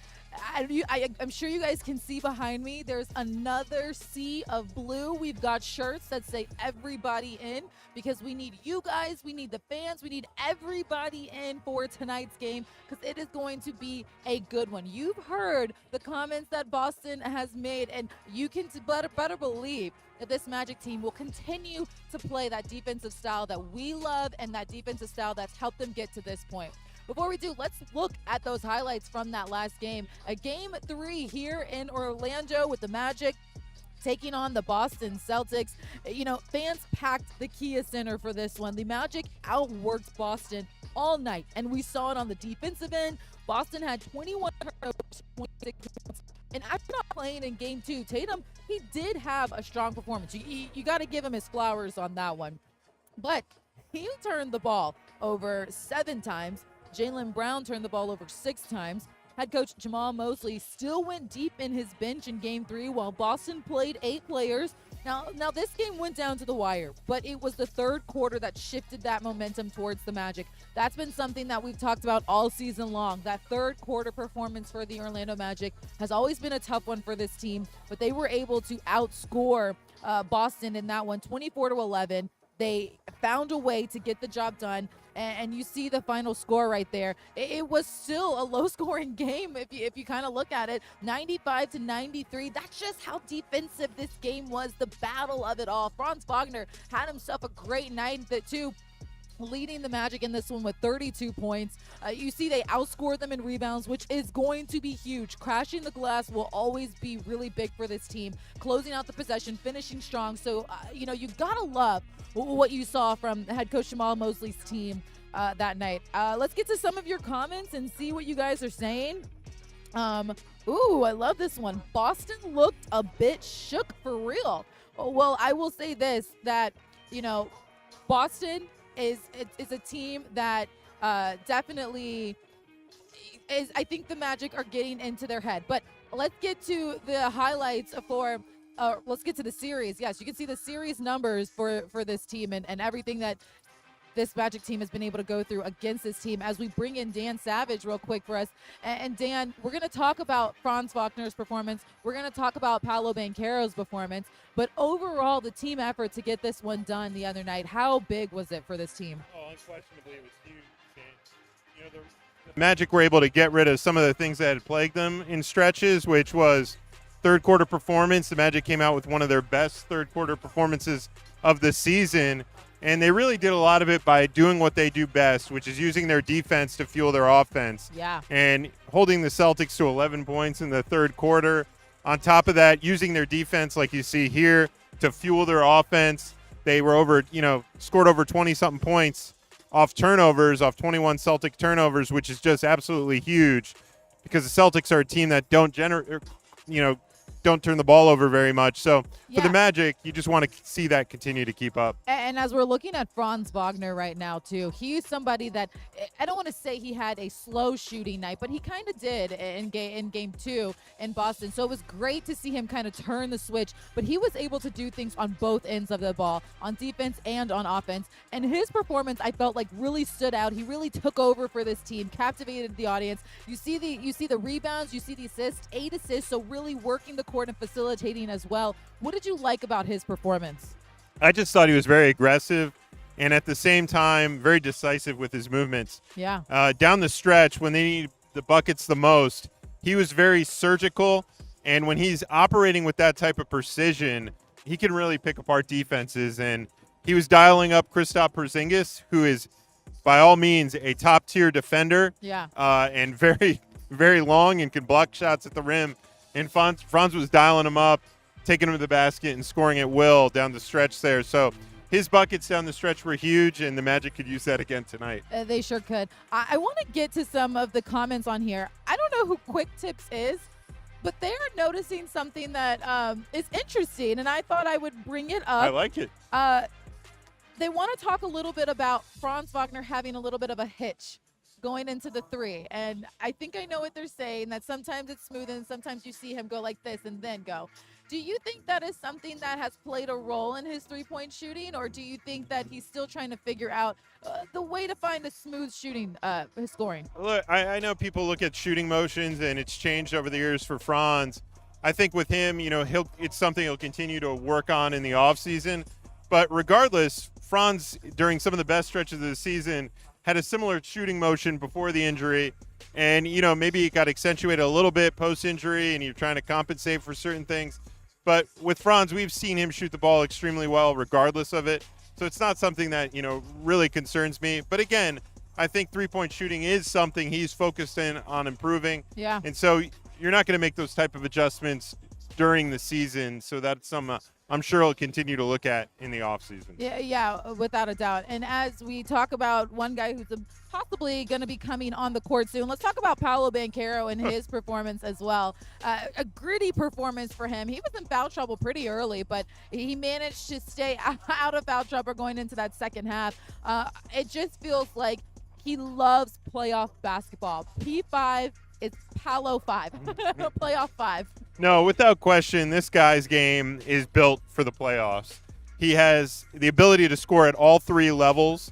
I'm sure you guys can see behind me, there's another sea of blue. We've got shirts that say everybody in because we need you guys, we need the fans, we need everybody in for tonight's game because it is going to be a good one. You've heard the comments that Boston has made, and you can better believe that this Magic team will continue to play that defensive style that we love and that defensive style that's helped them get to this point. Before we do, let's look at those highlights from that last game. A game 3 here in Orlando with the Magic taking on the Boston Celtics. You know, fans packed the Kia Center for this one. The Magic outworked Boston all night, and we saw it on the defensive end. Boston had 21 turnovers, 26 points. And after not playing in game 2, Tatum, he did have a strong performance. You got to give him his flowers on that one. But he turned the ball over 7 times. Jaylen Brown turned the ball over 6 times. Head coach Jamal Mosley still went deep in his bench in game 3 while Boston played 8 players. Now this game went down to the wire, but it was the third quarter that shifted that momentum towards the Magic. That's been something that we've talked about all season long. That third quarter performance for the Orlando Magic has always been a tough one for this team, but they were able to outscore Boston in that one 24-11. They found a way to get the job done, and you see the final score right there. It was still a low-scoring game if you kind of look at it, 95-93. That's just how defensive this game was, the battle of it all. Franz Wagner had himself a great night too, leading the Magic in this one with 32 points. You see they outscored them in rebounds, which is going to be huge. Crashing the glass will always be really big for this team. Closing out the possession, finishing strong. So, you know, you gotta love what you saw from head coach Jamal Mosley's team that night. Let's get to some of your comments and see what you guys are saying. Ooh, I love this one. Boston looked a bit shook for real. Well, I will say this, that, you know, Boston is a team that definitely is, I think the Magic are getting into their head. But let's get to the highlights for let's get to the series. Yes, you can see the series numbers for this team and everything that this Magic team has been able to go through against this team as we bring in Dan Savage real quick for us. And Dan, we're going to talk about Franz Wagner's performance. We're going to talk about Paolo Banchero's performance. But overall, the team effort to get this one done the other night, how big was it for this team? Oh, unquestionably, it was huge. And, you know, the Magic were able to get rid of some of the things that had plagued them in stretches, which was third quarter performance. The Magic came out with one of their best third quarter performances of the season. And they really did a lot of it by doing what they do best, which is using their defense to fuel their offense. Yeah. And holding the Celtics to 11 points in the third quarter. On top of that, using their defense, like you see here, to fuel their offense. They were scored over 20-something points off turnovers, off 21 Celtic turnovers, which is just absolutely huge because the Celtics are a team that don't turn the ball over very much. So for the Magic, you just want to see that continue to keep up. And as we're looking at Franz Wagner right now, too, he's somebody that I don't want to say he had a slow shooting night, but he kind of did in game 2 in Boston. So it was great to see him kind of turn the switch, but he was able to do things on both ends of the ball, on defense and on offense. And his performance, I felt like, really stood out. He really took over for this team, captivated the audience. You see the rebounds, you see the assists, 8 assists, so really working the court and facilitating as well. What did you like about his performance? I just thought he was very aggressive and at the same time very decisive with his movements. Yeah. Down the stretch when they need the buckets the most, he was very surgical, and when he's operating with that type of precision, he can really pick apart defenses. And he was dialing up Kristaps Porzingis, who is by all means a top-tier defender. Yeah. And very very long and can block shots at the rim. And Franz was dialing him up, taking him to the basket and scoring at will down the stretch there. So his buckets down the stretch were huge, and the Magic could use that again tonight. They sure could. I want to get to some of the comments on here. I don't know who Quick Tips is, but they are noticing something that is interesting, and I thought I would bring it up. I like it. They want to talk a little bit about Franz Wagner having a little bit of a hitch going into the three. And I think I know what they're saying, that sometimes it's smooth and sometimes you see him go like this and then go. Do you think that is something that has played a role in his three-point shooting, or do you think that he's still trying to figure out the way to find a smooth shooting, his scoring? Look, I know people look at shooting motions, and it's changed over the years for Franz. I think with him, it's something he'll continue to work on in the offseason. But regardless, Franz, during some of the best stretches of the season, had a similar shooting motion before the injury. And, maybe it got accentuated a little bit post-injury, and you're trying to compensate for certain things. But with Franz, we've seen him shoot the ball extremely well regardless of it. So it's not something that, really concerns me. But again, I think three-point shooting is something he's focused in on improving. Yeah. And so you're not going to make those type of adjustments during the season. So that's some I'm sure he'll continue to look at in the offseason. Yeah, without a doubt. And as we talk about one guy who's possibly going to be coming on the court soon, let's talk about Paolo Banchero and his performance as well. A gritty performance for him. He was in foul trouble pretty early, but he managed to stay out of foul trouble going into that second half. It just feels like he loves playoff basketball. P5 is Paolo 5, playoff 5. No, without question, this guy's game is built for the playoffs. He has the ability to score at all three levels.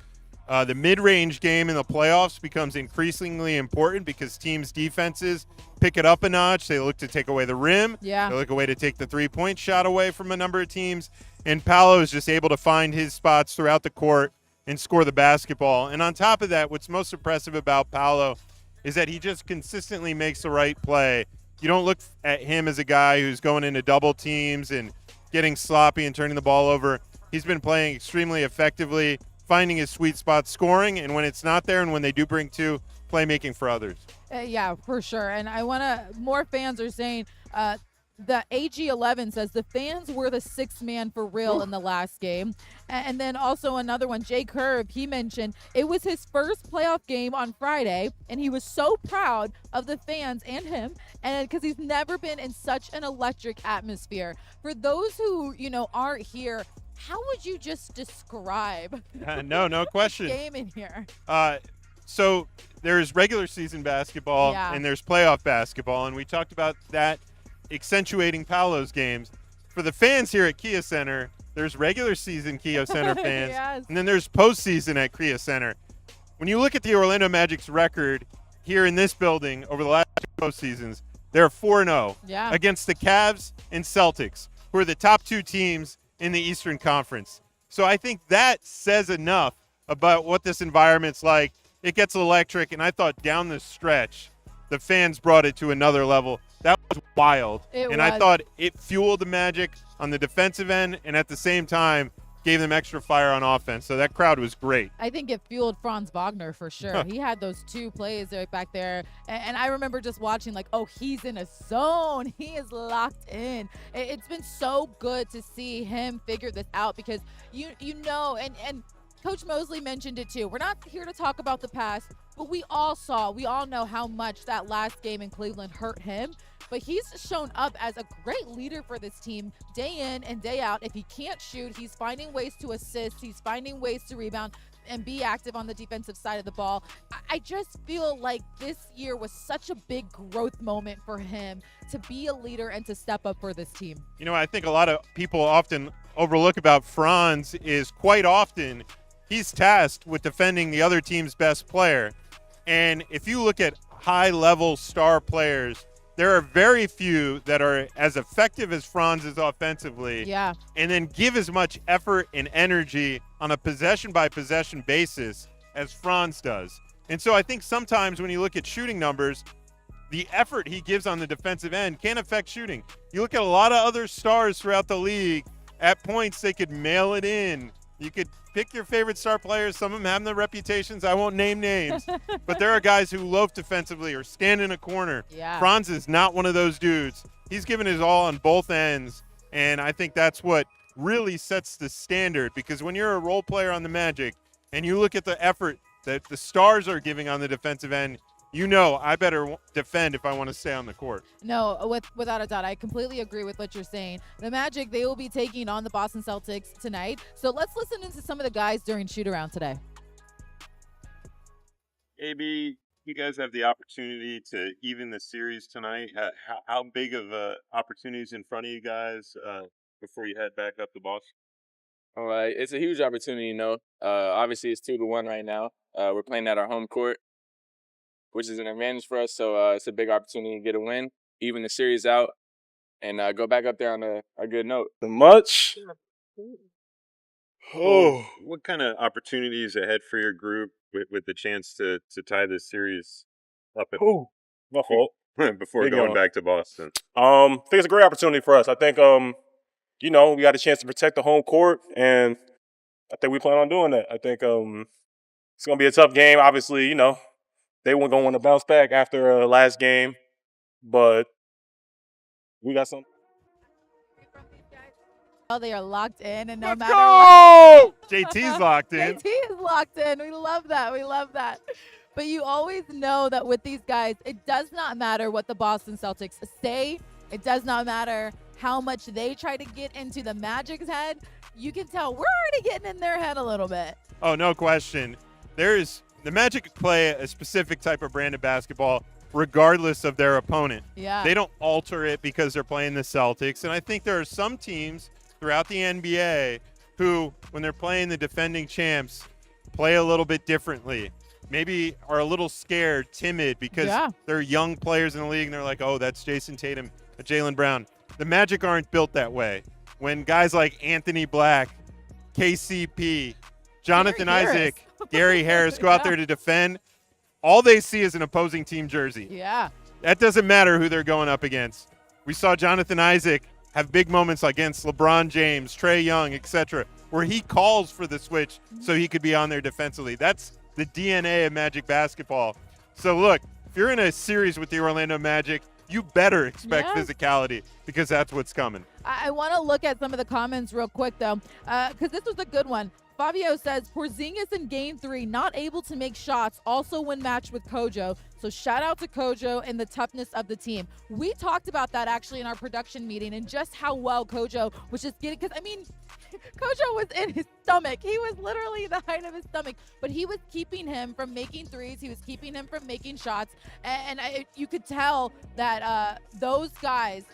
The mid-range game in the playoffs becomes increasingly important because teams' defenses pick it up a notch. They look to take away the rim. Yeah. They look away to take the three-point shot away from a number of teams. And Paolo is just able to find his spots throughout the court and score the basketball. And on top of that, what's most impressive about Paolo is that he just consistently makes the right play. You don't look at him as a guy who's going into double teams and getting sloppy and turning the ball over. He's been playing extremely effectively, finding his sweet spot, scoring, and when it's not there and when they do bring two, playmaking for others. Yeah, for sure. And more fans are saying, the AG11 says the fans were the sixth man for real in the last game. And then also another one, Jay Curve, he mentioned it was his first playoff game on Friday, and he was so proud of the fans and him, and because he's never been in such an electric atmosphere. For those who, aren't here, how would you just describe No question. the game in here? So there's regular season basketball and there's playoff basketball, and we talked about that accentuating Paolo's games. For the fans here at Kia Center, there's regular season Kia Center fans, Yes. and then there's postseason at Kia Center. When you look at the Orlando Magic's record here in this building over the last two postseasons, they're 4-0 against the Cavs and Celtics, who are the top two teams in the Eastern Conference. So I think that says enough about what this environment's like. It gets electric, and I thought down the stretch, the fans brought it to another level. That was wild. I thought it fueled the Magic on the defensive end, and at the same time gave them extra fire on offense. So that crowd was great. I think it fueled Franz Wagner for sure. He had those two plays right back there. And I remember just watching he's in a zone. He is locked in. It's been so good to see him figure this out because, and Coach Mosley mentioned it too. We're not here to talk about the past, but we all know how much that last game in Cleveland hurt him. But he's shown up as a great leader for this team day in and day out. If he can't shoot, he's finding ways to assist. He's finding ways to rebound and be active on the defensive side of the ball. I just feel like this year was such a big growth moment for him to be a leader and to step up for this team. I think a lot of people often overlook about Franz is quite often he's tasked with defending the other team's best player. And if you look at high-level star players, there are very few that are as effective as Franz is offensively and then give as much effort and energy on a possession-by-possession basis as Franz does. And so I think sometimes when you look at shooting numbers, the effort he gives on the defensive end can affect shooting. You look at a lot of other stars throughout the league, at points they could mail it in. You could pick your favorite star players. Some of them have the reputations. I won't name names. But there are guys who loaf defensively or stand in a corner. Yeah. Franz is not one of those dudes. He's given his all on both ends, and I think that's what really sets the standard, because when you're a role player on the Magic and you look at the effort that the stars are giving on the defensive end, you know I better defend if I want to stay on the court. No, without a doubt. I completely agree with what you're saying. The Magic, they will be taking on the Boston Celtics tonight. So let's listen into some of the guys during shoot-around today. AB, you guys have the opportunity to even the series tonight. How big of opportunities in front of you guys before you head back up to Boston? All right, it's a huge opportunity, obviously it's 2-1 right now. We're playing at our home court, which is an advantage for us. So it's a big opportunity to get a win, even the series out, and go back up there on a good note. Much. Oh, what kind of opportunities ahead for your group with the chance to tie this series up at My fault. before Big going on. back to Boston? I think it's a great opportunity for us. I think, we got a chance to protect the home court, and I think we plan on doing that. I think it's going to be a tough game. Obviously, they weren't going to want to bounce back after last game, but we got something. Oh, they are locked in, and no Let's matter go! what. JT's locked in. JT is locked in. We love that. We love that. But you always know that with these guys, it does not matter what the Boston Celtics say. It does not matter how much they try to get into the Magic's head. You can tell we're already getting in their head a little bit. Oh, no question. The Magic play a specific type of brand of basketball regardless of their opponent. Yeah. They don't alter it because they're playing the Celtics. And I think there are some teams throughout the NBA who, when they're playing the defending champs, play a little bit differently. Maybe are a little scared, timid, because they're young players in the league and they're like, oh, that's Jason Tatum, Jaylen Brown. The Magic aren't built that way. When guys like Anthony Black, KCP, Jonathan Isaac, Gary Harris go out there to defend, all they see is an opposing team jersey. Yeah. That doesn't matter who they're going up against. We saw Jonathan Isaac have big moments against LeBron James, Trae Young, etc., where he calls for the switch so he could be on there defensively. That's the DNA of Magic basketball. So look, if you're in a series with the Orlando Magic, you better expect physicality, because that's what's coming. I want to look at some of the comments real quick, though, because this was a good one. Fabio says, Porzingis in Game 3, not able to make shots, also when matched with Kojo. So shout out to Kojo and the toughness of the team. We talked about that actually in our production meeting and just how well Kojo was just getting, because, Kojo was in his stomach. He was literally the height of his stomach, but he was keeping him from making threes. He was keeping him from making shots. And you could tell that those guys,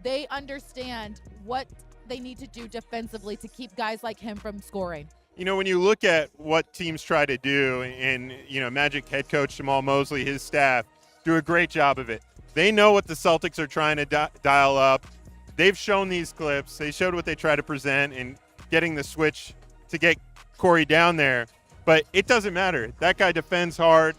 they understand what they need to do defensively to keep guys like him from scoring. When you look at what teams try to do, and, Magic head coach Jamal Mosley, his staff, do a great job of it. They know what the Celtics are trying to dial up. They've shown these clips. They showed what they try to present in getting the switch to get Corey down there. But it doesn't matter. That guy defends hard.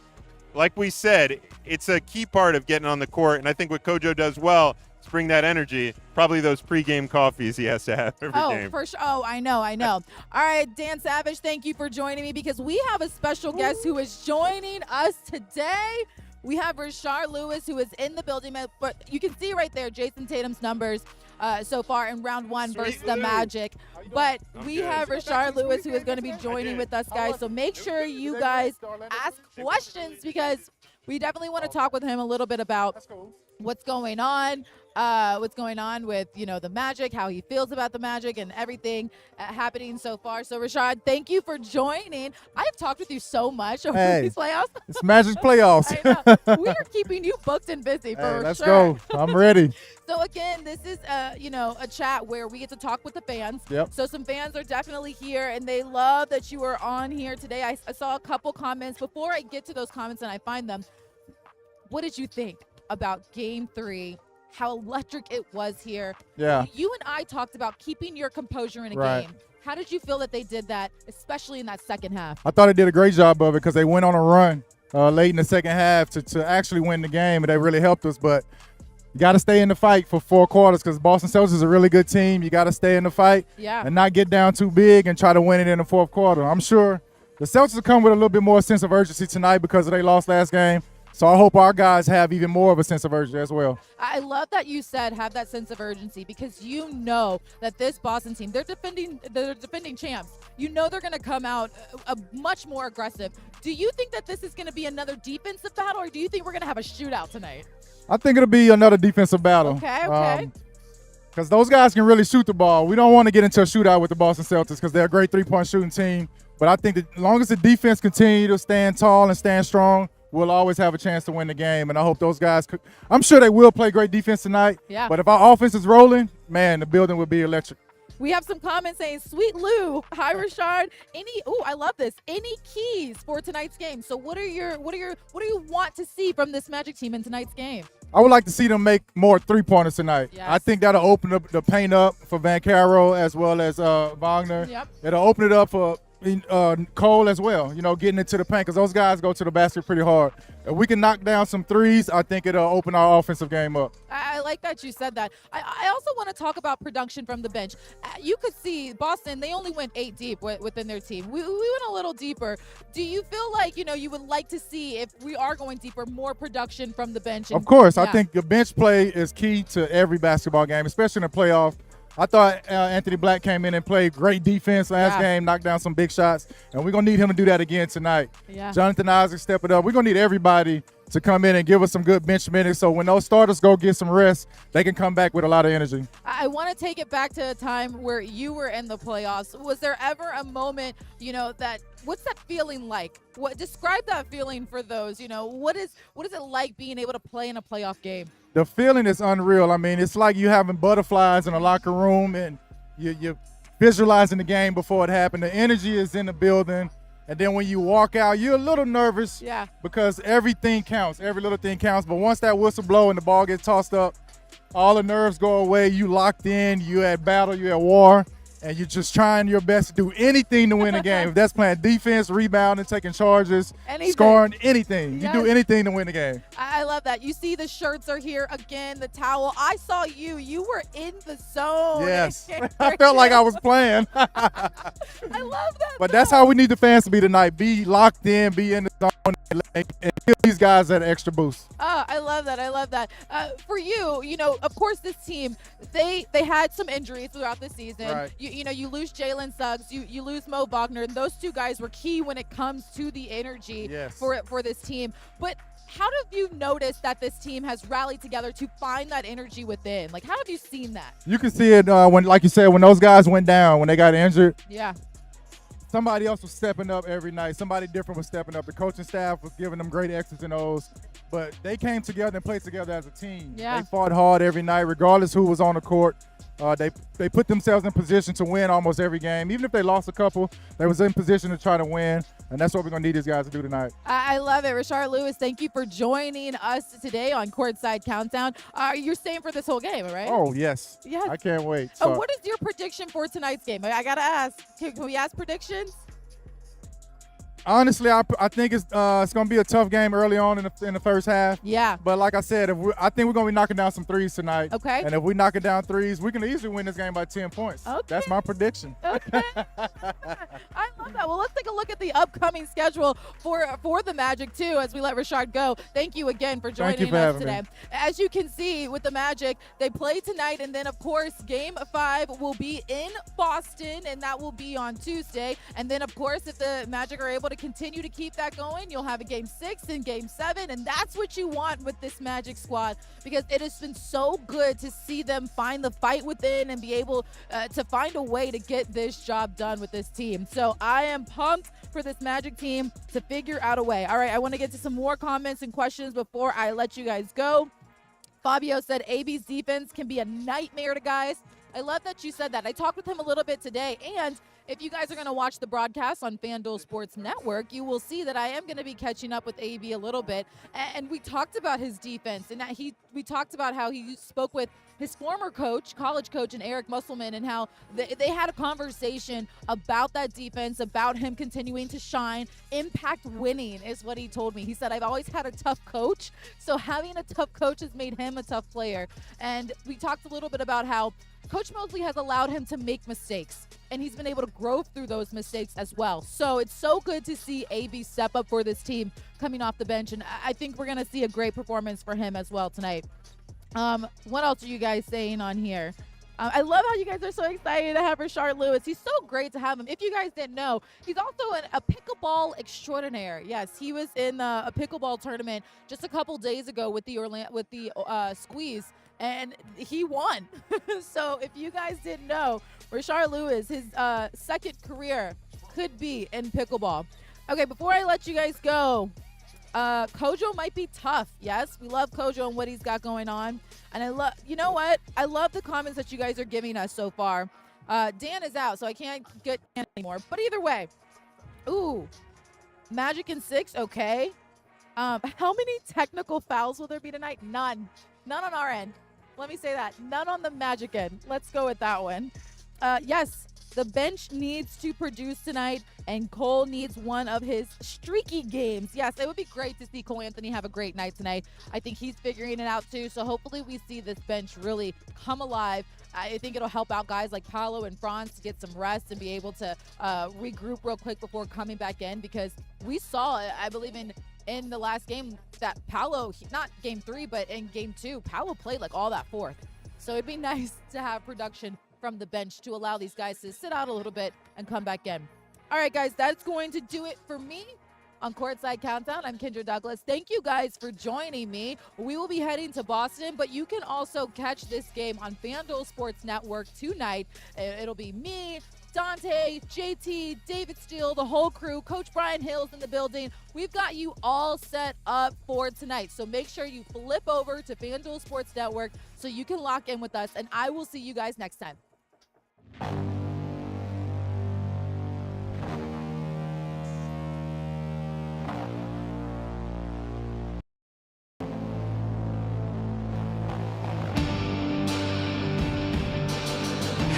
Like we said, it's a key part of getting on the court, and I think what Kojo does well is bring that energy. Probably those pregame coffees he has to have every game. For sure. Oh, I know. All right, Dan Savage, thank you for joining me, because we have a special guest who is joining us today. We have Rashard Lewis, who is in the building, but you can see right there Jason Tatum's numbers so far in round one versus the Magic. But we have Rashard Lewis, who is going to be joining with us, guys. So make sure you guys ask questions, because we definitely want to talk with him a little bit about what's going on with, the Magic, how he feels about the Magic and everything happening so far. So, Rashard, thank you for joining. I've talked with you so much over these playoffs. It's Magic playoffs. I know. We are keeping you booked and busy for sure. Let's go. I'm ready. So, again, this is, a chat where we get to talk with the fans. Yep. So some fans are definitely here, and they love that you are on here today. I saw a couple comments. Before I get to those comments and I find them, what did you think about Game 3? How electric it was here. Yeah. You and I talked about keeping your composure in a Right. game. How did you feel that they did that, especially in that second half? I thought they did a great job of it, because they went on a run late in the second half to actually win the game, and that really helped us. But, you got to stay in the fight for 4 quarters because Boston Celtics is a really good team. You got to stay in the fight and not get down too big and try to win it in the 4th quarter. I'm sure the Celtics will come with a little bit more sense of urgency tonight because they lost last game. So I hope our guys have even more of a sense of urgency as well. I love that you said have that sense of urgency because you know that this Boston team, they're defending champs. You know they're going to come out much more aggressive. Do you think that this is going to be another defensive battle, or do you think we're going to have a shootout tonight? I think it'll be another defensive battle. Okay. Because those guys can really shoot the ball. We don't want to get into a shootout with the Boston Celtics because they're a great three-point shooting team. But I think that as long as the defense continue to stand tall and stand strong, we'll always have a chance to win the game. And I hope those guys I'm sure they will play great defense tonight. Yeah. But if our offense is rolling, man, the building will be electric. We have some comments saying, "Sweet Lou, hi Rashard. I love this. Any keys for tonight's game? So what do you want to see from this Magic team in tonight's game?" I would like to see them make more three-pointers tonight. Yes. I think that'll open up the paint up for Van Caro as well as Wagner. Yep. It'll open it up for Cole as well, getting into the paint because those guys go to the basket pretty hard. If we can knock down some threes, I think it'll open our offensive game up. I like that you said that. I also want to talk about production from the bench. You could see Boston, they only went 8 deep within their team. We went a little deeper. Do you feel like, you would like to see, if we are going deeper, more production from the bench? Of course. I think the bench play is key to every basketball game, especially in the playoff. I thought Anthony Black came in and played great defense last game, knocked down some big shots, and we're going to need him to do that again tonight. Yeah. Jonathan Isaac step it up. We're going to need everybody to come in and give us some good bench minutes so when those starters go get some rest, they can come back with a lot of energy. I want to take it back to a time where you were in the playoffs. Was there ever a moment, what's that feeling like? Describe that feeling for those, what is it like being able to play in a playoff game? The feeling is unreal. I mean, it's like you having butterflies in a locker room and you're visualizing the game before it happened. The energy is in the building. And then when you walk out, you're a little nervous because everything counts. Every little thing counts. But once that whistle blows and the ball gets tossed up, all the nerves go away. You locked in. You at battle. You at war. And you're just trying your best to do anything to win the game. If that's playing defense, rebounding, taking charges, scoring, anything. You do anything to win the game. I love that. You see the shirts are here again, the towel. I saw you. You were in the zone. Yes. I felt like I was playing. I love that. But that's how we need the fans to be tonight. Be locked in, be in the zone, and give these guys that extra boost. Oh, I love that. I love that. For you, of course, this team, they had some injuries throughout the season. Right. You lose Jalen Suggs, you lose Mo Wagner, and those two guys were key when it comes to the energy for this team. But how have you noticed that this team has rallied together to find that energy within? Like, how have you seen that? You can see it when, like you said, when those guys went down, when they got injured. Yeah. Somebody else was stepping up every night. Somebody different was stepping up. The coaching staff was giving them great X's and O's. But they came together and played together as a team. Yeah. They fought hard every night, regardless who was on the court. They put themselves in position to win almost every game. Even if they lost a couple, they was in position to try to win. And that's what we're going to need these guys to do tonight. I love it. Rashard Lewis, thank you for joining us today on Courtside Countdown. You're staying for this whole game, right? Oh, yes. Yes. I can't wait. So, what is your prediction for tonight's game? I got to ask. Can we ask predictions? honestly, I think it's going to be a tough game early on in the first half. Yeah. But like I said, I think we're going to be knocking down some threes tonight. Okay. And if we knock it down threes, we can easily win this game by 10 points. Okay. That's my prediction. Okay. I love that. Well, let's take a look at the upcoming schedule for the Magic, too, as we let Rashard go. Thank you again for joining us today. As you can see with the Magic, they play tonight, and then, of course, Game 5 will be in Boston, and that will be on Tuesday. And then, of course, if the Magic are able to continue to keep that going, you'll have a Game 6 and Game 7, and that's what you want with this Magic squad, because it has been so good to see them find the fight within and be able to find a way to get this job done with this team. So I am pumped for this Magic team to figure out a way. All right, I want to get to some more comments and questions before I let you guys go. Fabio said AB's defense can be a nightmare to guys. I love that you said that. I talked with him a little bit today, and if you guys are going to watch the broadcast on FanDuel Sports Network, you will see that I am going to be catching up with AB a little bit. And we talked about his defense, and that we talked about how he spoke with his former coach, college coach, and Eric Musselman, and how they had a conversation about that defense, about him continuing to shine. Impact winning is what he told me. He said, I've always had a tough coach, so having a tough coach has made him a tough player. And we talked a little bit about how Coach Mosley has allowed him to make mistakes, and he's been able to grow through those mistakes as well. So it's so good to see AB step up for this team coming off the bench, and I think we're going to see a great performance for him as well tonight. What else are you guys saying on here? I love how you guys are so excited to have Rashard Lewis. He's so great to have him. If you guys didn't know, he's also a pickleball extraordinaire. Yes, he was in a pickleball tournament just a couple days ago with the Squeeze, and he won. So if you guys didn't know, Rashard Lewis, his second career could be in pickleball. Okay, before I let you guys go, Kojo might be tough. Yes, we love Kojo and what he's got going on. And you know what? I love the comments that you guys are giving us so far. Dan is out, so I can't get Dan anymore. But either way, ooh, Magic in 6, okay. How many technical fouls will there be tonight? None. None on our end. Let me say that. None on the Magic end. Let's go with that one. Yes, the bench needs to produce tonight, and Cole needs one of his streaky games. Yes, it would be great to see Cole Anthony have a great night tonight. I think he's figuring it out too, so hopefully we see this bench really come alive. I think it'll help out guys like Paolo and Franz to get some rest and be able to regroup real quick before coming back in, because we saw, I believe in the last game, that Paolo, not game 3, but in game 2, Paolo played like all that fourth. So it'd be nice to have production from the bench to allow these guys to sit out a little bit and come back in. All right, guys, that's going to do it for me on Courtside Countdown. I'm Kendra Douglas. Thank you guys for joining me. We will be heading to Boston, but you can also catch this game on FanDuel Sports Network tonight. It'll be me, Dante, JT, David Steele, the whole crew, Coach Brian Hill's in the building. We've got you all set up for tonight. So make sure you flip over to FanDuel Sports Network so you can lock in with us, and I will see you guys next time.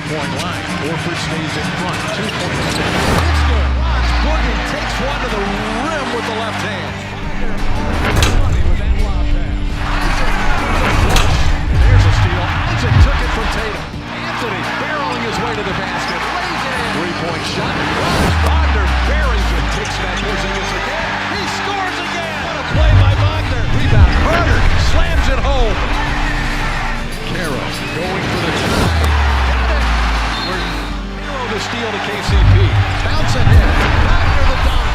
Point line. Horford stays in front. 2 points. It's good. Watch. Gordon takes one to the rim with the left hand. With that lob pass. There's a steal. Isaac took it from Tatum. Anthony barreling his way to the basket. Lays it in. 3-point shot. Wagner buries it. Takes back Porzingis again. He scores again. What a play by Wagner. Rebound. Carter slams it home. Caro going for the tie. The steal to KCP. Bounce ahead. Wagner the dime.